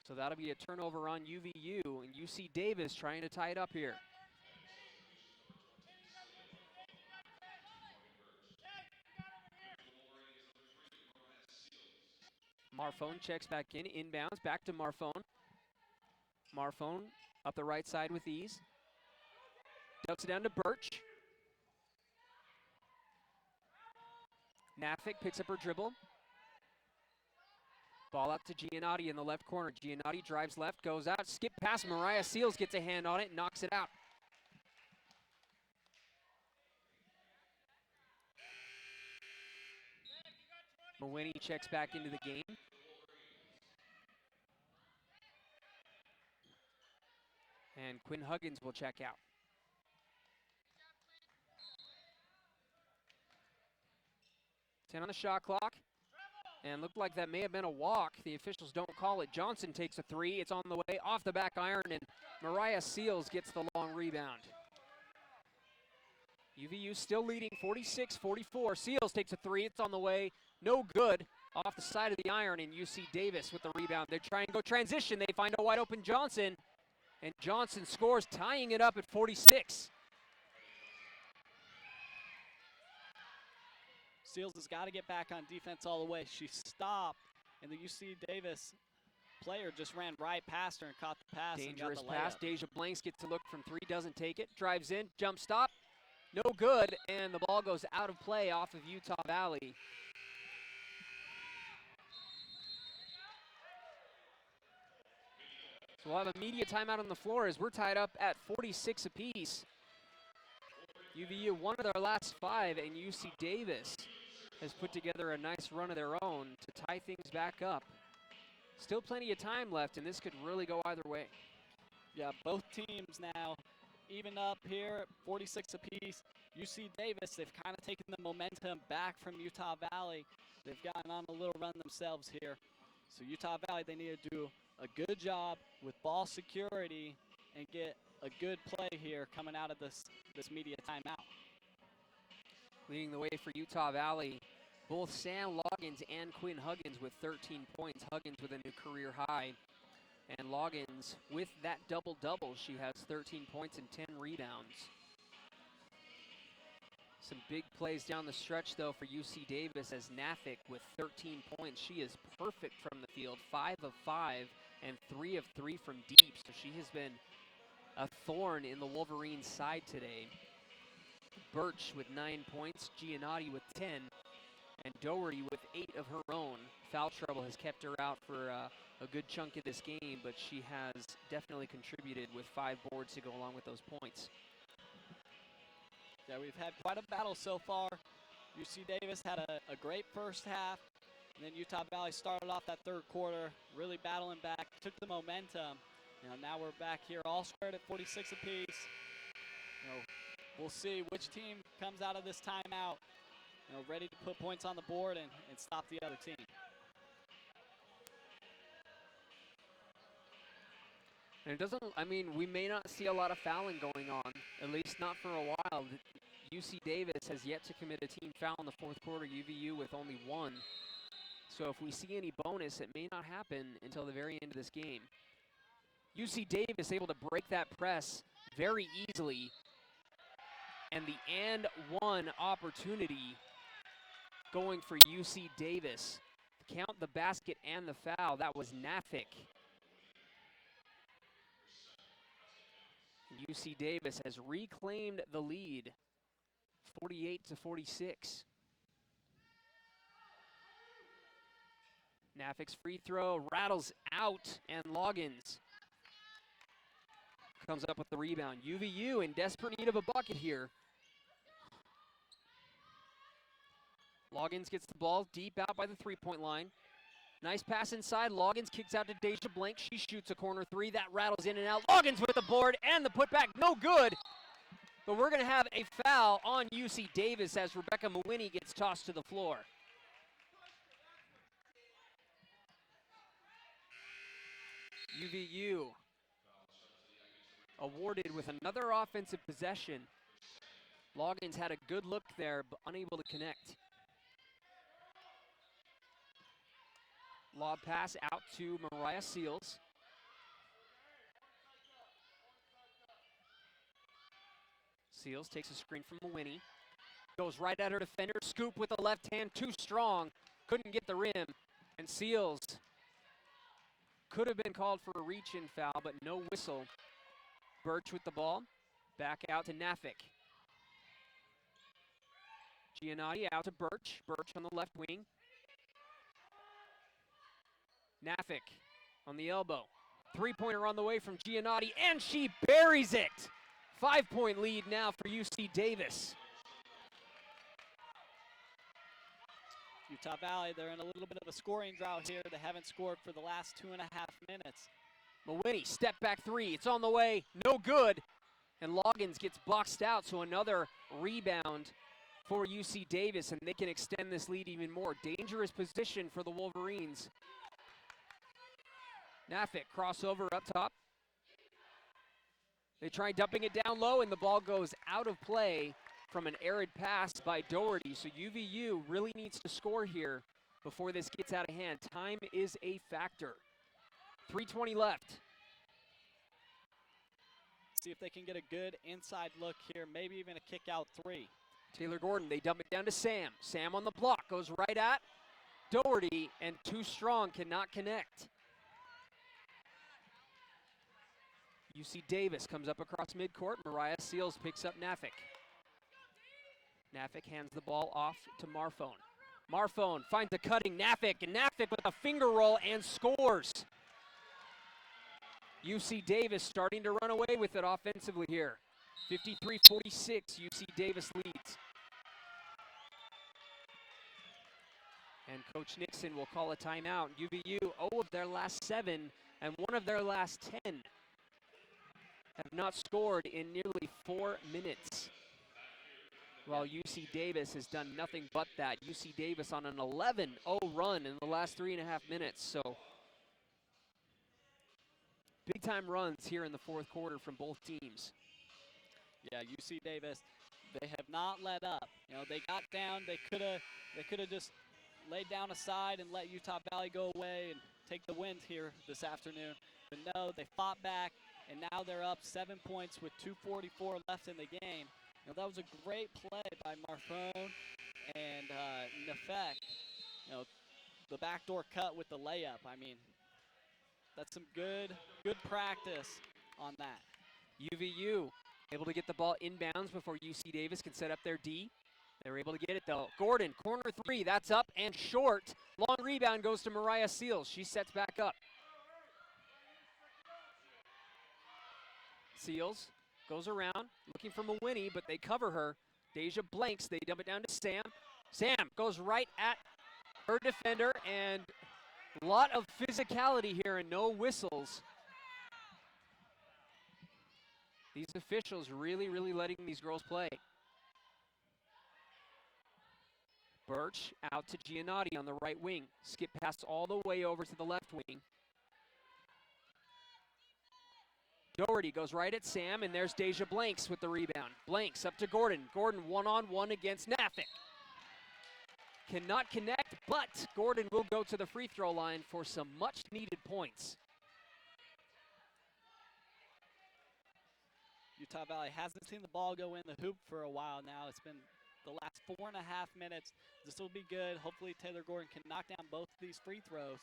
So that'll be a turnover on UVU, and UC Davis trying to tie it up here. Marfone checks back in, inbounds, back to Marfone. Marfone up the right side with ease. Ducks it down to Birch. Nafik picks up her dribble. Ball up to Giannotti in the left corner. Giannotti drives left, goes out, skip past. Mariah Seals gets a hand on it, knocks it out. Mawini checks back into the game. And Quinn Huggins will check out. 10 on the shot clock. And looked like that may have been a walk. The officials don't call it. Johnson takes a three. It's on the way off the back iron, and Mariah Seals gets the long rebound. UVU still leading 46-44. Seals takes a three. It's on the way. No good. Off the side of the iron, and UC Davis with the rebound. They're trying to go transition. They find a wide open Johnson, and Johnson scores, tying it up at 46. Seals has got to get back on defense all the way. She stopped, and the UC Davis player just ran right past her and caught the pass. Dangerous and got the pass. layup. Deja Blanks gets to look from three, doesn't take it. Drives in, jump stop. No good, and the ball goes out of play off of Utah Valley. So we'll have a media timeout on the floor as we're tied up at 46 apiece. UVU won their last five, and UC Davis has put together a nice run of their own to tie things back up. Still plenty of time left, and this could really go either way. Yeah, both teams now even up here, 46 apiece. UC Davis, they've kind of taken the momentum back from Utah Valley. They've gotten on a little run themselves here. So Utah Valley, they need to do a good job with ball security and get a good play here coming out of this media timeout. Leading the way for Utah Valley, both Sam Loggins and Quinn Huggins with 13 points. Huggins with a new career high. And Loggins with that double-double. She has 13 points and 10 rebounds. Some big plays down the stretch, though, for UC Davis as Nafik with 13 points. She is perfect from the field, 5 of 5 and 3 of 3 from deep. So she has been a thorn in the Wolverines' side today. Birch with 9 points, Giannotti with 10, and Doherty with 8 of her own. Foul trouble has kept her out for a good chunk of this game, but she has definitely contributed with 5 boards to go along with those points. Yeah, we've had quite a battle so far. UC Davis had a great first half, and then Utah Valley started off that third quarter really battling back, took the momentum. Now we're back here all squared at 46 apiece. We'll see which team comes out of this timeout, ready to put points on the board and stop the other team. And it doesn't, we may not see a lot of fouling going on, at least not for a while. UC Davis has yet to commit a team foul in the fourth quarter, UVU with only 1. So if we see any bonus, it may not happen until the very end of this game. UC Davis able to break that press very easily. And the and one opportunity going for UC Davis. The count count the basket and the foul. That was Nafik. UC Davis has reclaimed the lead, 48-46. Nafik's free throw rattles out, and Loggins comes up with the rebound. UVU in desperate need of a bucket here. Loggins gets the ball deep out by the three-point line. Nice pass inside. Loggins kicks out to Deja Blank. She shoots a corner three. That rattles in and out. Loggins with the board and the putback. No good. But we're going to have a foul on UC Davis as Rebecca Mawhinney gets tossed to the floor. UVU awarded with another offensive possession. Loggins had a good look there, but unable to connect. Lob pass out to Mariah Seals. Seals takes a screen from Mawhinney. Goes right at her defender. Scoop with the left hand, too strong. Couldn't get the rim. And Seals could have been called for a reach-in foul, but no whistle. Birch with the ball. Back out to Nafik. Giannotti out to Birch. Birch on the left wing. Nafik on the elbow. Three-pointer on the way from Giannotti, and she buries it. 5-point lead now for UC Davis. Utah Valley, they're in a little bit of a scoring drought here. They haven't scored for the last 2.5 minutes. Mawhinney, step back three. It's on the way. No good. And Loggins gets boxed out, so another rebound for UC Davis, and they can extend this lead even more. Dangerous position for the Wolverines. Nafik, crossover up top. They try dumping it down low, and the ball goes out of play from an arid pass by Doherty. So UVU really needs to score here before this gets out of hand. Time is a factor. 3:20 left. See if they can get a good inside look here, maybe even a kick out three. Taylor Gordon, they dump it down to Sam. Sam on the block, goes right at Doherty, and too strong, cannot connect. UC Davis comes up across midcourt. Mariah Seals picks up Nafik. Nafik hands the ball off to Marfone. Marfone finds a cutting Nafik, and Nafik with a finger roll and scores. UC Davis starting to run away with it offensively here. 53-46, UC Davis leads. And Coach Nixon will call a timeout. UVU, 0 of their last 7 and 1 of their last 10 have not scored in nearly 4 minutes. While UC Davis has done nothing but that. UC Davis on an 11-0 run in the last 3.5 minutes. So big time runs here in the fourth quarter from both teams. Yeah, UC Davis, they have not let up. You know, they got down. They could have just laid down aside and let Utah Valley go away and take the win here this afternoon. But no, they fought back, and now they're up 7 points with 2:44 left in the game. You know, that was a great play by Marfone and Nafek. You know, the backdoor cut with the layup. I mean, that's some good practice on that. UVU able to get the ball inbounds before UC Davis can set up their D. They were able to get it though. Gordon, corner three, that's up and short. Long rebound goes to Mariah Seals. She sets back up. Seals goes around, looking for Mawhinney, but they cover her. Deja blanks, they dump it down to Sam. Sam goes right at her defender, and a lot of physicality here and no whistles. These officials really letting these girls play. Birch out to Giannotti on the right wing. Skip pass all the way over to the left wing. Doherty goes right at Sam, and there's Deja Blanks with the rebound. Blanks up to Gordon. Gordon one-on-one against Nafik. Cannot connect, but Gordon will go to the free throw line for some much-needed points. Utah Valley hasn't seen the ball go in the hoop for a while now. It's been the last 4.5 minutes. This will be good. Hopefully Taylor Gordon can knock down both of these free throws.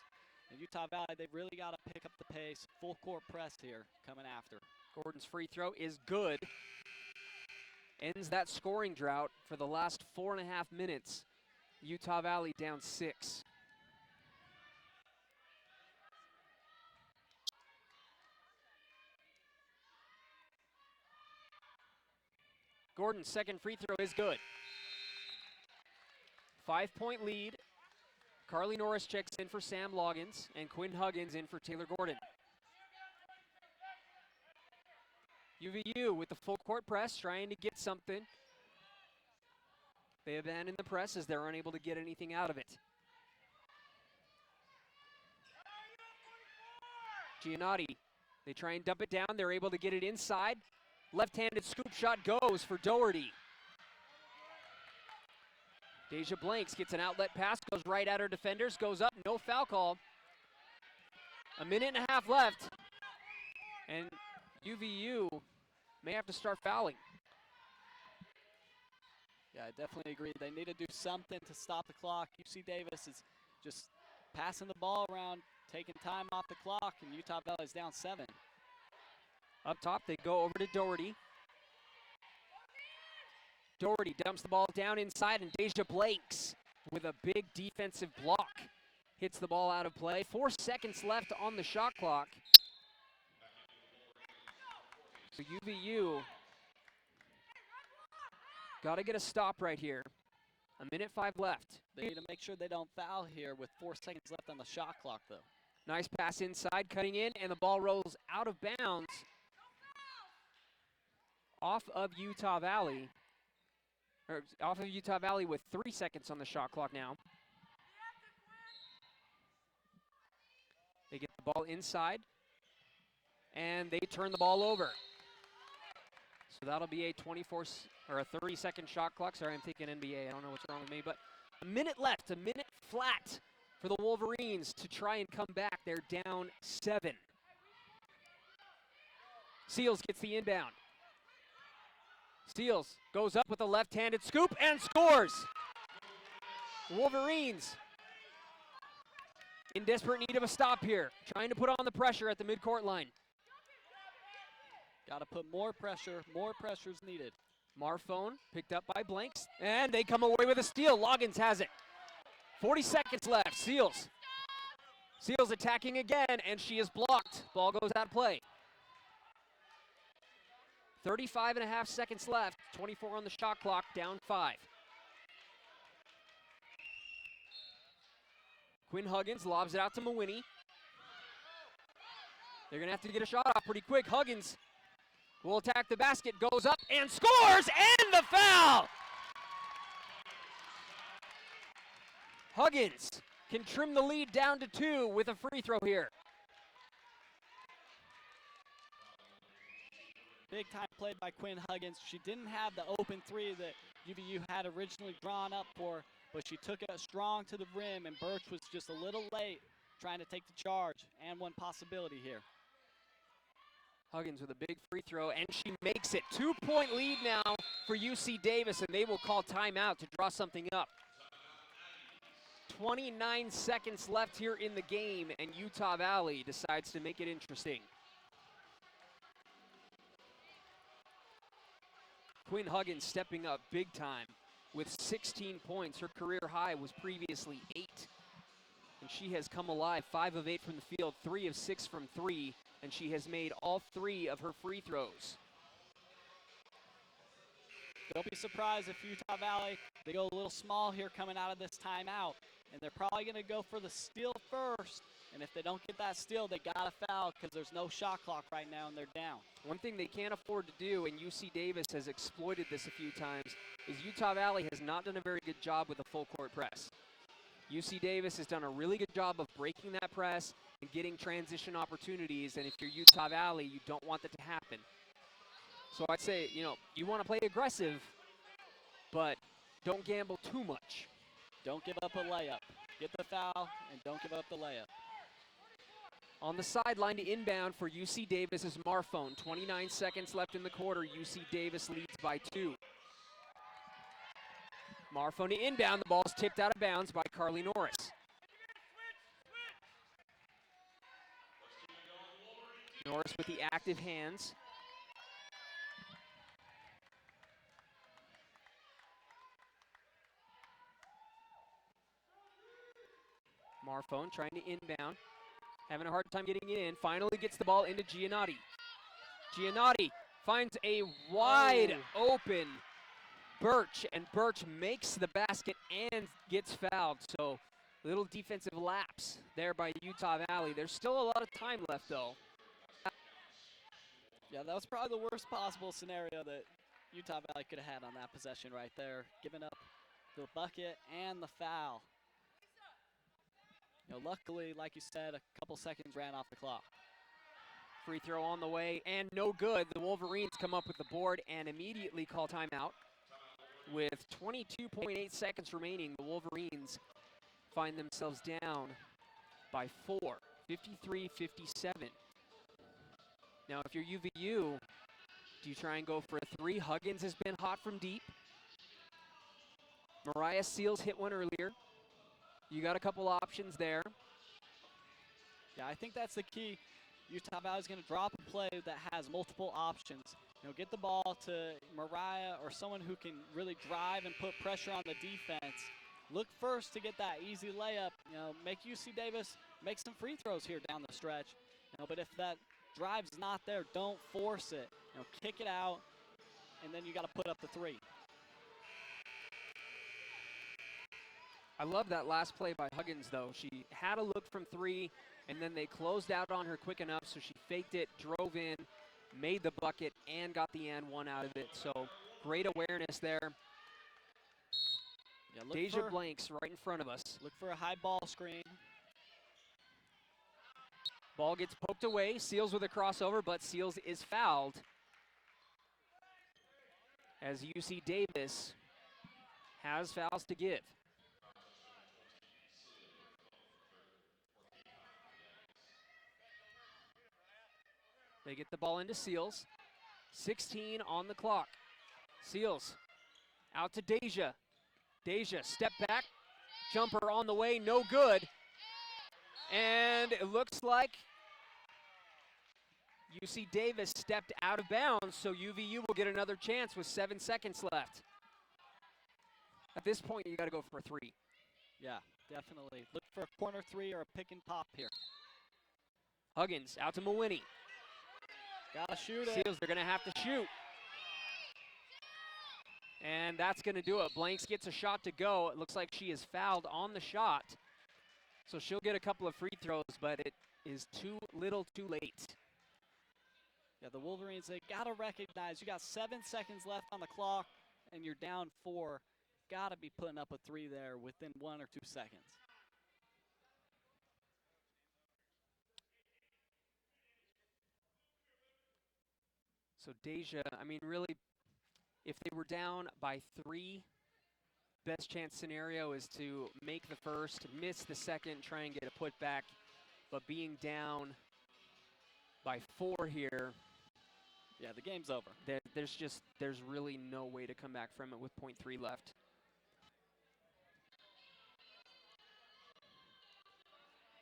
And Utah Valley, they've really got to pick up the pace. Full court press here coming after. Gordon's free throw is good. Ends that scoring drought for the last 4.5 minutes. Utah Valley down 6. Gordon's second free throw is good. 5-point lead. Carly Norris checks in for Sam Loggins, and Quinn Huggins in for Taylor Gordon. UVU with the full court press, trying to get something. They abandon the press as they're unable to get anything out of it. Giannotti, they try and dump it down. They're able to get it inside. Left-handed scoop shot goes for Doherty. Deja Blanks gets an outlet pass, goes right at her defenders, goes up, no foul call. 1.5 minutes left, and UVU may have to start fouling. Yeah, I definitely agree. They need to do something to stop the clock. UC Davis is just passing the ball around, taking time off the clock, and Utah Valley's down 7. Up top, they go over to Doherty. Doherty dumps the ball down inside, and Deja Blanks with a big defensive block hits the ball out of play. 4 seconds left on the shot clock. So UVU got to get a stop right here. 1.5 minutes left. They need to make sure they don't foul here with 4 seconds left on the shot clock, though. Nice pass inside, cutting in, and the ball rolls out of bounds off of Utah Valley. Or off of Utah Valley with 3 seconds on the shot clock now. They get the ball inside, and they turn the ball over. So that'll be a 30-second shot clock. Sorry, I'm thinking NBA. I don't know what's wrong with me, but 1 minute left, 1 minute flat for the Wolverines to try and come back. They're down 7. Seals gets the inbound. Seals goes up with a left-handed scoop and scores. Wolverines in desperate need of a stop here, trying to put on the pressure at the midcourt line. Got to put more pressure. More pressure's needed. Marfone picked up by Blanks, and they come away with a steal. Loggins has it. 40 seconds left. Seals attacking again, and she is blocked. Ball goes out of play. 35.5 seconds left. 24 on the shot clock, down 5. Quinn Huggins lobs it out to Mawini. They're going to have to get a shot off pretty quick. Huggins will attack the basket, goes up and scores, and the foul! Huggins can trim the lead down to 2 with a free throw here. Big time play by Quinn Huggins. She didn't have the open 3 that UVU had originally drawn up for, but she took it strong to the rim, and Birch was just a little late trying to take the charge, and one possibility here. Huggins with a big free throw, and she makes it. 2-point lead now for UC Davis, and they will call timeout to draw something up. 29 seconds left here in the game, and Utah Valley decides to make it interesting. Quinn Huggins stepping up big time with 16 points. Her career high was previously 8. And she has come alive, 5 of 8 from the field, 3 of 6 from 3, and she has made all 3 of her free throws. Don't be surprised if Utah Valley, they go a little small here coming out of this timeout, and they're probably going to go for the steal first, and if they don't get that steal, they got to foul because there's no shot clock right now, and they're down. One thing they can't afford to do, and UC Davis has exploited this a few times, is Utah Valley has not done a very good job with the full court press. UC Davis has done a really good job of breaking that press and getting transition opportunities, and if you're Utah Valley, you don't want that to happen. So I'd say, you want to play aggressive, but don't gamble too much. Don't give up a layup. Get the foul, and don't give up the layup. On the sideline to inbound for UC Davis is Marfone. 29 seconds left in the quarter. UC Davis leads by 2. Marfone inbound. The ball's tipped out of bounds by Carly Norris. Norris with the active hands. Marfone trying to inbound. Having a hard time getting it in. Finally gets the ball into Giannotti. Giannotti finds a wide open Birch, and Birch makes the basket and gets fouled. So little defensive lapse there by Utah Valley. There's still a lot of time left, though. Yeah, that was probably the worst possible scenario that Utah Valley could have had on that possession right there, giving up the bucket and the foul. Luckily, like you said, a couple seconds ran off the clock. Free throw on the way, and no good. The Wolverines come up with the board and immediately call timeout. With 22.8 seconds remaining, the Wolverines find themselves down by 4, 53-57. Now, if you're UVU, do you try and go for a three? Huggins has been hot from deep. Mariah Seals hit one earlier. You got a couple options there. Yeah, I think that's the key. Utah Valley's going to drop a play that has multiple options. Get the ball to Mariah or someone who can really drive and put pressure on the defense. Look first to get that easy layup. Make UC Davis make some free throws here down the stretch. But if that drive's not there, don't force it. Kick it out, and then you got to put up the three. I love that last play by Huggins, though. She had a look from three, and then they closed out on her quick enough, so she faked it, drove in, made the bucket, and got the and one out of it. So great awareness there. Yeah, Deja Blanks right in front of us. Look for a high ball screen. Ball gets poked away. Seals with a crossover, but Seals is fouled as UC Davis has fouls to give. They get the ball into Seals. 16 on the clock. Seals out to Deja. Deja, step back. Jumper on the way, no good. And it looks like UC Davis stepped out of bounds, so UVU will get another chance with 7 seconds left. At this point, you got to go for a three. Yeah, definitely. Look for a corner three or a pick and pop here. Huggins out to Mawhinney. Gotta shoot it. Seals, they're going to have to shoot. And that's going to do it. Blanks gets a shot to go. It looks like she is fouled on the shot. So she'll get a couple of free throws, but it is too little too late. Yeah, the Wolverines, they got to recognize you got 7 seconds left on the clock, and you're down 4. Got to be putting up a three there within 1 or 2 seconds. So Deja, I mean, really, if they were down by 3, best chance scenario is to make the first, miss the second, try and get a putback. But being down by 4 here, yeah, the game's over. There's really no way to come back from it with 0.3 left.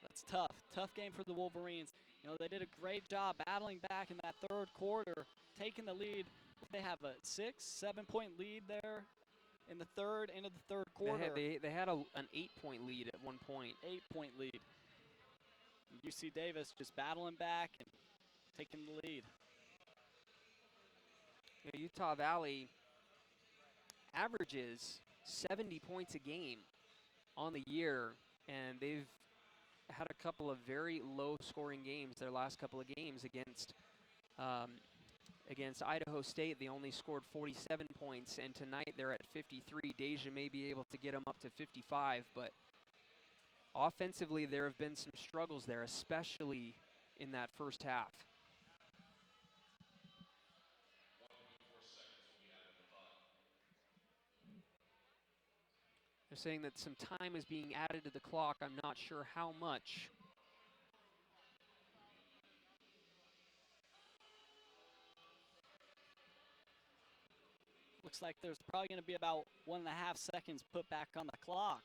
That's tough. Tough game for the Wolverines. They did a great job battling back in that third quarter, taking the lead. They have a 6-7 point lead there in the third, into the third quarter. They had an 8-point lead at one point. 8-point lead. UC Davis just battling back and taking the lead. Utah Valley averages 70 points a game on the year, and they've had a couple of very low-scoring games their last couple of games against Idaho State. They only scored 47 points, and tonight they're at 53. Deja may be able to get them up to 55, but offensively there have been some struggles there, especially in that first half. They're saying that some time is being added to the clock. I'm not sure how much. looks like there's probably going to be about 1.5 seconds put back on the clock.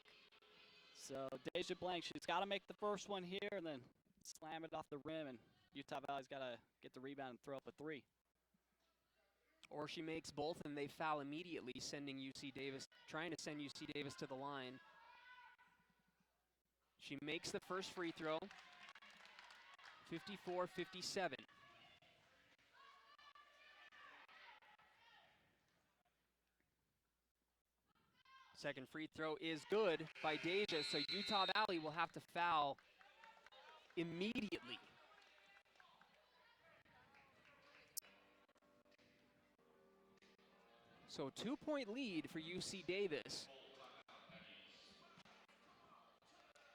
So Deja Blank, she's got to make the first one here and then slam it off the rim, and Utah Valley's got to get the rebound and throw up a three. Or she makes both and they foul immediately, trying to send UC Davis to the line. She makes the first free throw, 54-57. Second free throw is good by Deja, so Utah Valley will have to foul immediately. So 2-point lead for UC Davis.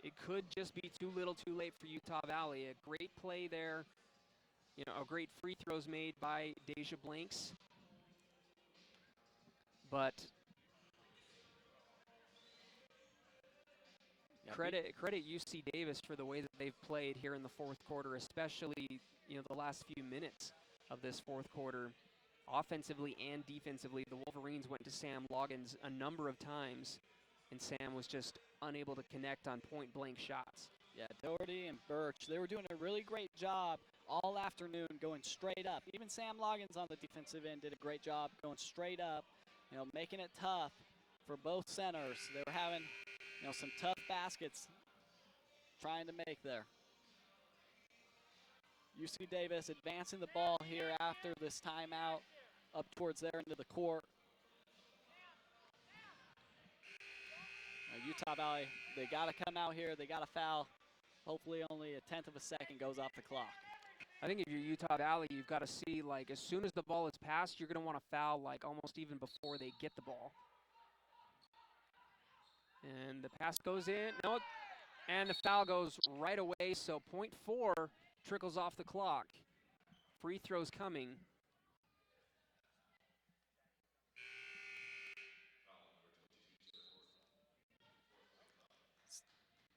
It could just be too little too late for Utah Valley. A great play there. A great free throws made by Deja Blanks. But credit UC Davis for the way that they've played here in the fourth quarter, especially the last few minutes of this fourth quarter. Offensively and defensively, the Wolverines went to Sam Loggins a number of times, and Sam was just unable to connect on point-blank shots. Yeah, Doherty and Birch, they were doing a really great job all afternoon going straight up. Even Sam Loggins on the defensive end did a great job going straight up, making it tough for both centers. They were having, some tough baskets trying to make there. UC Davis advancing the ball here after this timeout up towards their end of the court. Utah Valley, they got to come out here. They got to foul. Hopefully only a tenth of a second goes off the clock. I think if you're Utah Valley, you've got to see, as soon as the ball is passed, you're going to want to foul, almost even before they get the ball. And the pass goes in. No, and the foul goes right away, so .4 trickles off the clock. Free throws coming.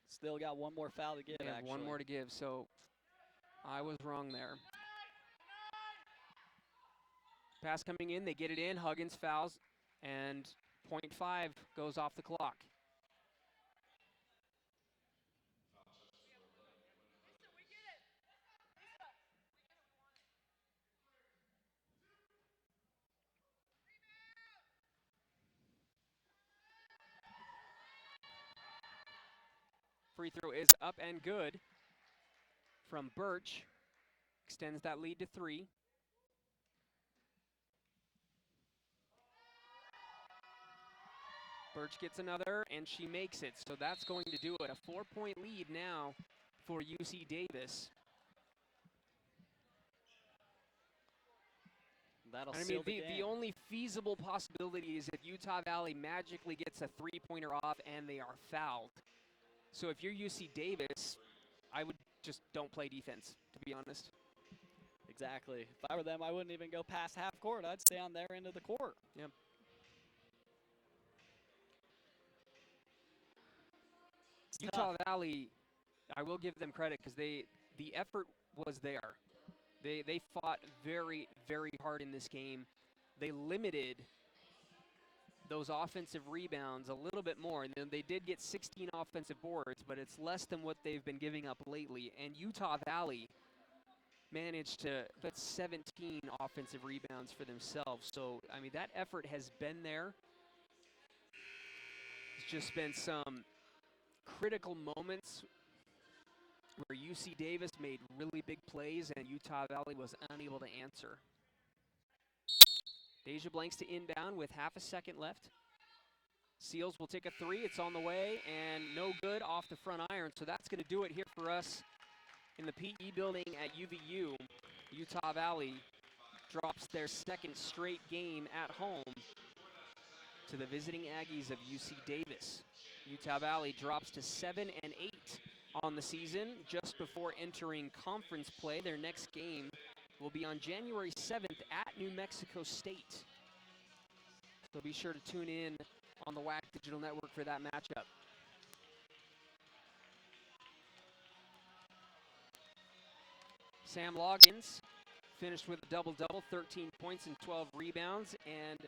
Still got one more foul to give, They have actually. one more to give, so I was wrong there. Pass coming in, they get it in. Huggins fouls, and .5 goes off the clock. Free throw is up and good from Birch. Extends that lead to 3. Birch gets another, and she makes it. So that's going to do it. A 4-point lead now for UC Davis. The only feasible possibility is if Utah Valley magically gets a three-pointer off and they are fouled. So if you're UC Davis, I would just don't play defense, to be honest. Exactly. If I were them, I wouldn't even go past half court. I'd stay on their end of the court. Yep. Utah Valley, I will give them credit because the effort was there. They fought very, very hard in this game. They limited those offensive rebounds a little bit more. And they did get 16 offensive boards, but it's less than what they've been giving up lately. And Utah Valley managed to put 17 offensive rebounds for themselves. So, that effort has been there. It's just been some critical moments where UC Davis made really big plays and Utah Valley was unable to answer. Deja Blanks to inbound with half a second left. Seals will take a 3. It's on the way and no good off the front iron. So that's going to do it here for us in the PE building at UVU. Utah Valley drops their second straight game at home to the visiting Aggies of UC Davis. Utah Valley drops to 7-8 on the season just before entering conference play. Their next game will be on January 7th at New Mexico State. So be sure to tune in on the WAC Digital Network for that matchup. Sam Loggins finished with a double-double, 13 points and 12 rebounds. And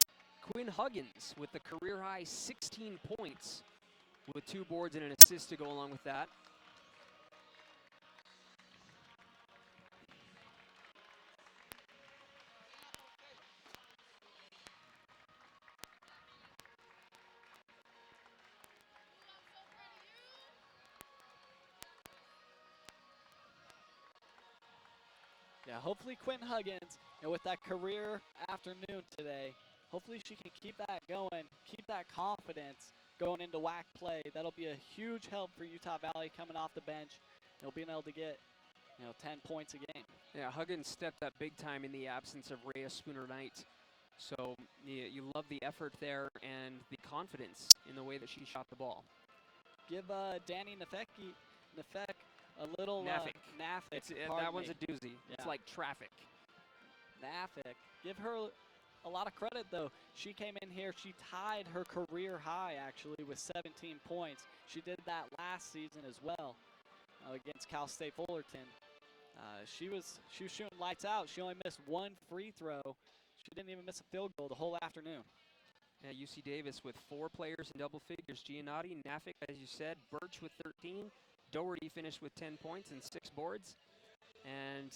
Quinn Huggins with the career-high 16 points with 2 boards and an assist to go along with that. Yeah, hopefully Quentin Huggins, and with that career afternoon today, hopefully she can keep that going, keep that confidence going into WAC play. That'll be a huge help for Utah Valley coming off the bench. They'll be able to get 10 points a game. Yeah, Huggins stepped up big time in the absence of Rhea Spooner-Knight. So you love the effort there and the confidence in the way that she shot the ball. Give Danny Nafek a little Nafik. That one's me. a doozy. Yeah. It's like traffic. Nafik. Give her a lot of credit, though. She came in here. She tied her career high, actually, with 17 points. She did that last season as well against Cal State Fullerton. She was shooting lights out. She only missed 1 free throw. She didn't even miss a field goal the whole afternoon. Yeah, UC Davis with 4 players in double figures. Giannotti, Nafik, as you said, Birch with 13. Doherty finished with 10 points and 6 boards. And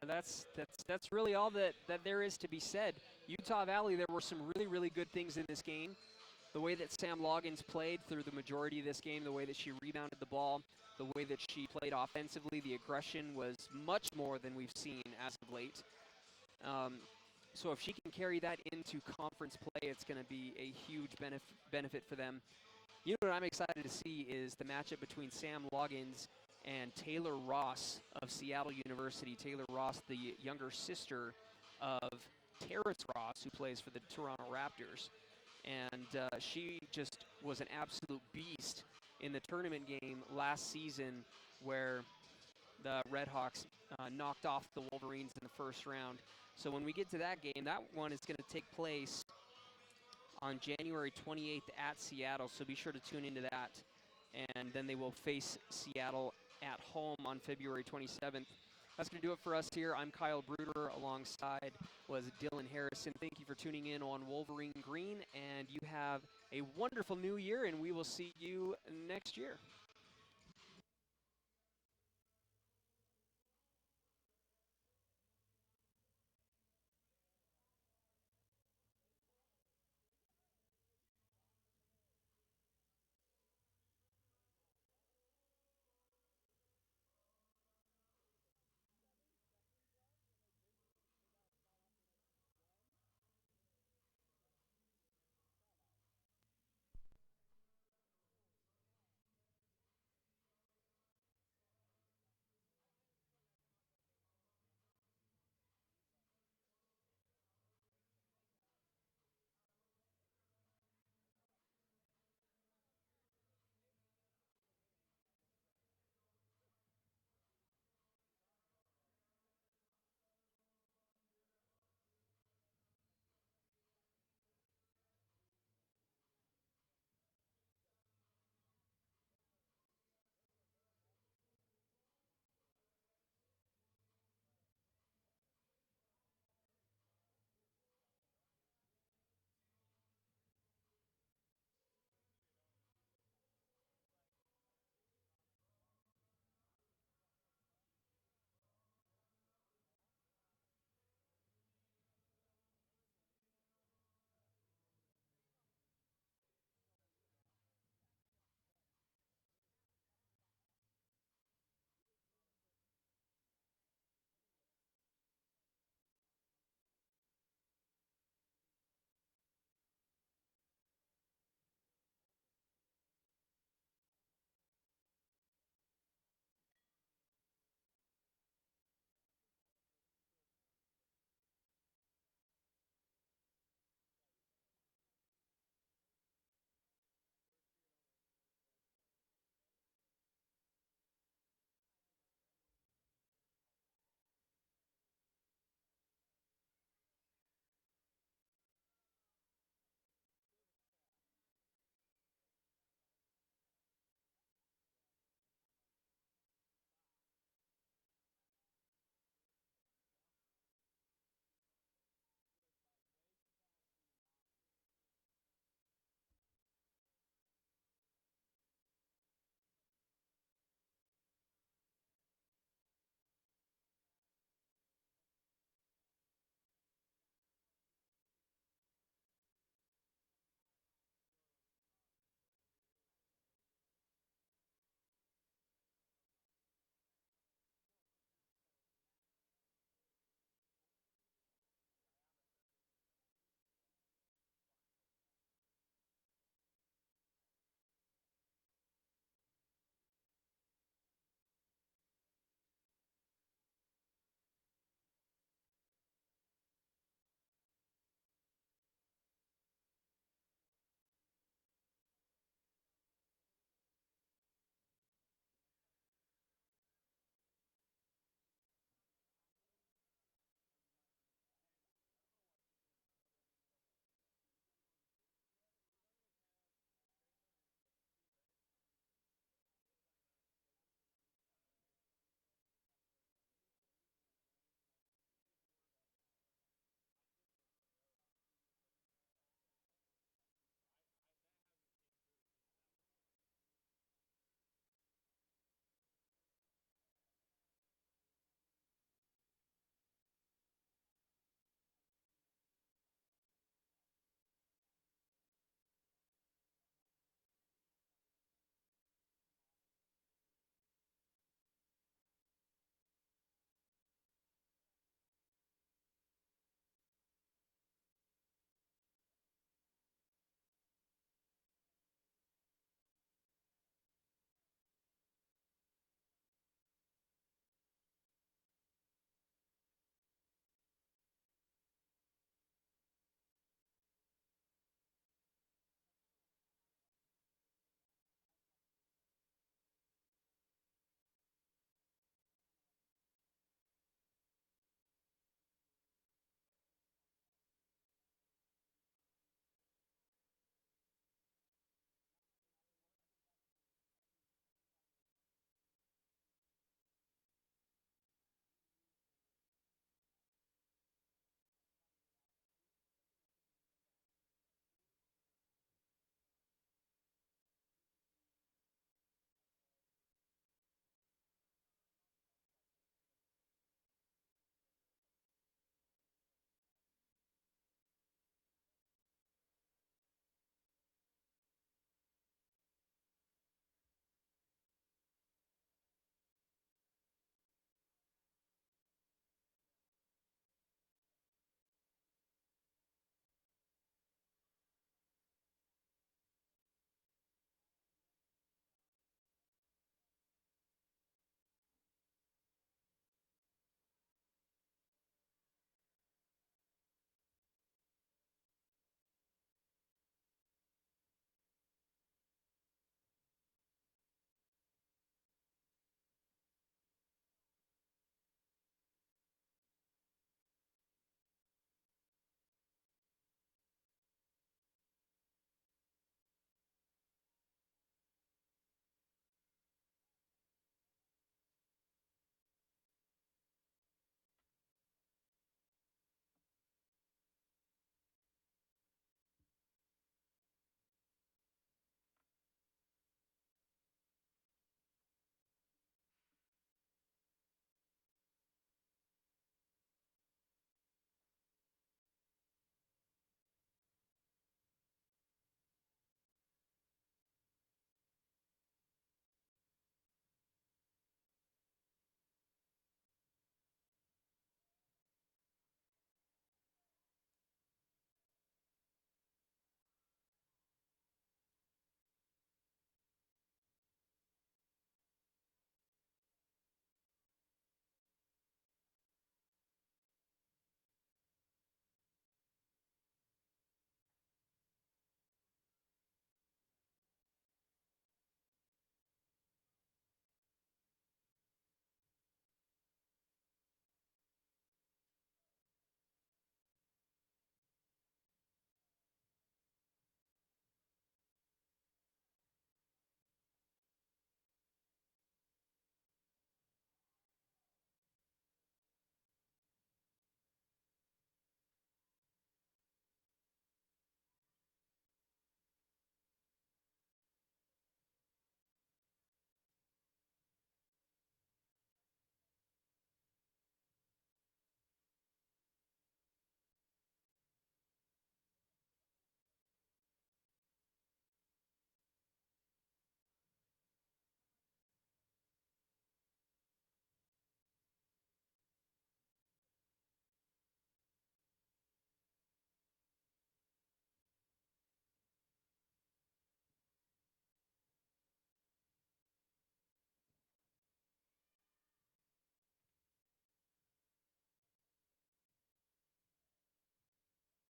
that's really all that there is to be said. Utah Valley, there were some really, really good things in this game. The way that Sam Loggins played through the majority of this game, the way that she rebounded the ball, the way that she played offensively, the aggression was much more than we've seen as of late. So if she can carry that into conference play, it's going to be a huge benefit for them. You know what I'm excited to see is the matchup between Sam Loggins and Taylor Ross of Seattle University. Taylor Ross, the younger sister of Terrence Ross, who plays for the Toronto Raptors. And she just was an absolute beast in the tournament game last season where the Redhawks knocked off the Wolverines in the first round. So when we get to that game, that one is going to take place on January 28th at Seattle, so be sure to tune into that. And then they will face Seattle at home on February 27th. That's going to do it for us here. I'm Kyle Bruder. Alongside was Dylan Harrison. Thank you for tuning in on Wolverine Green, and you have a wonderful new year, and we will see you next year.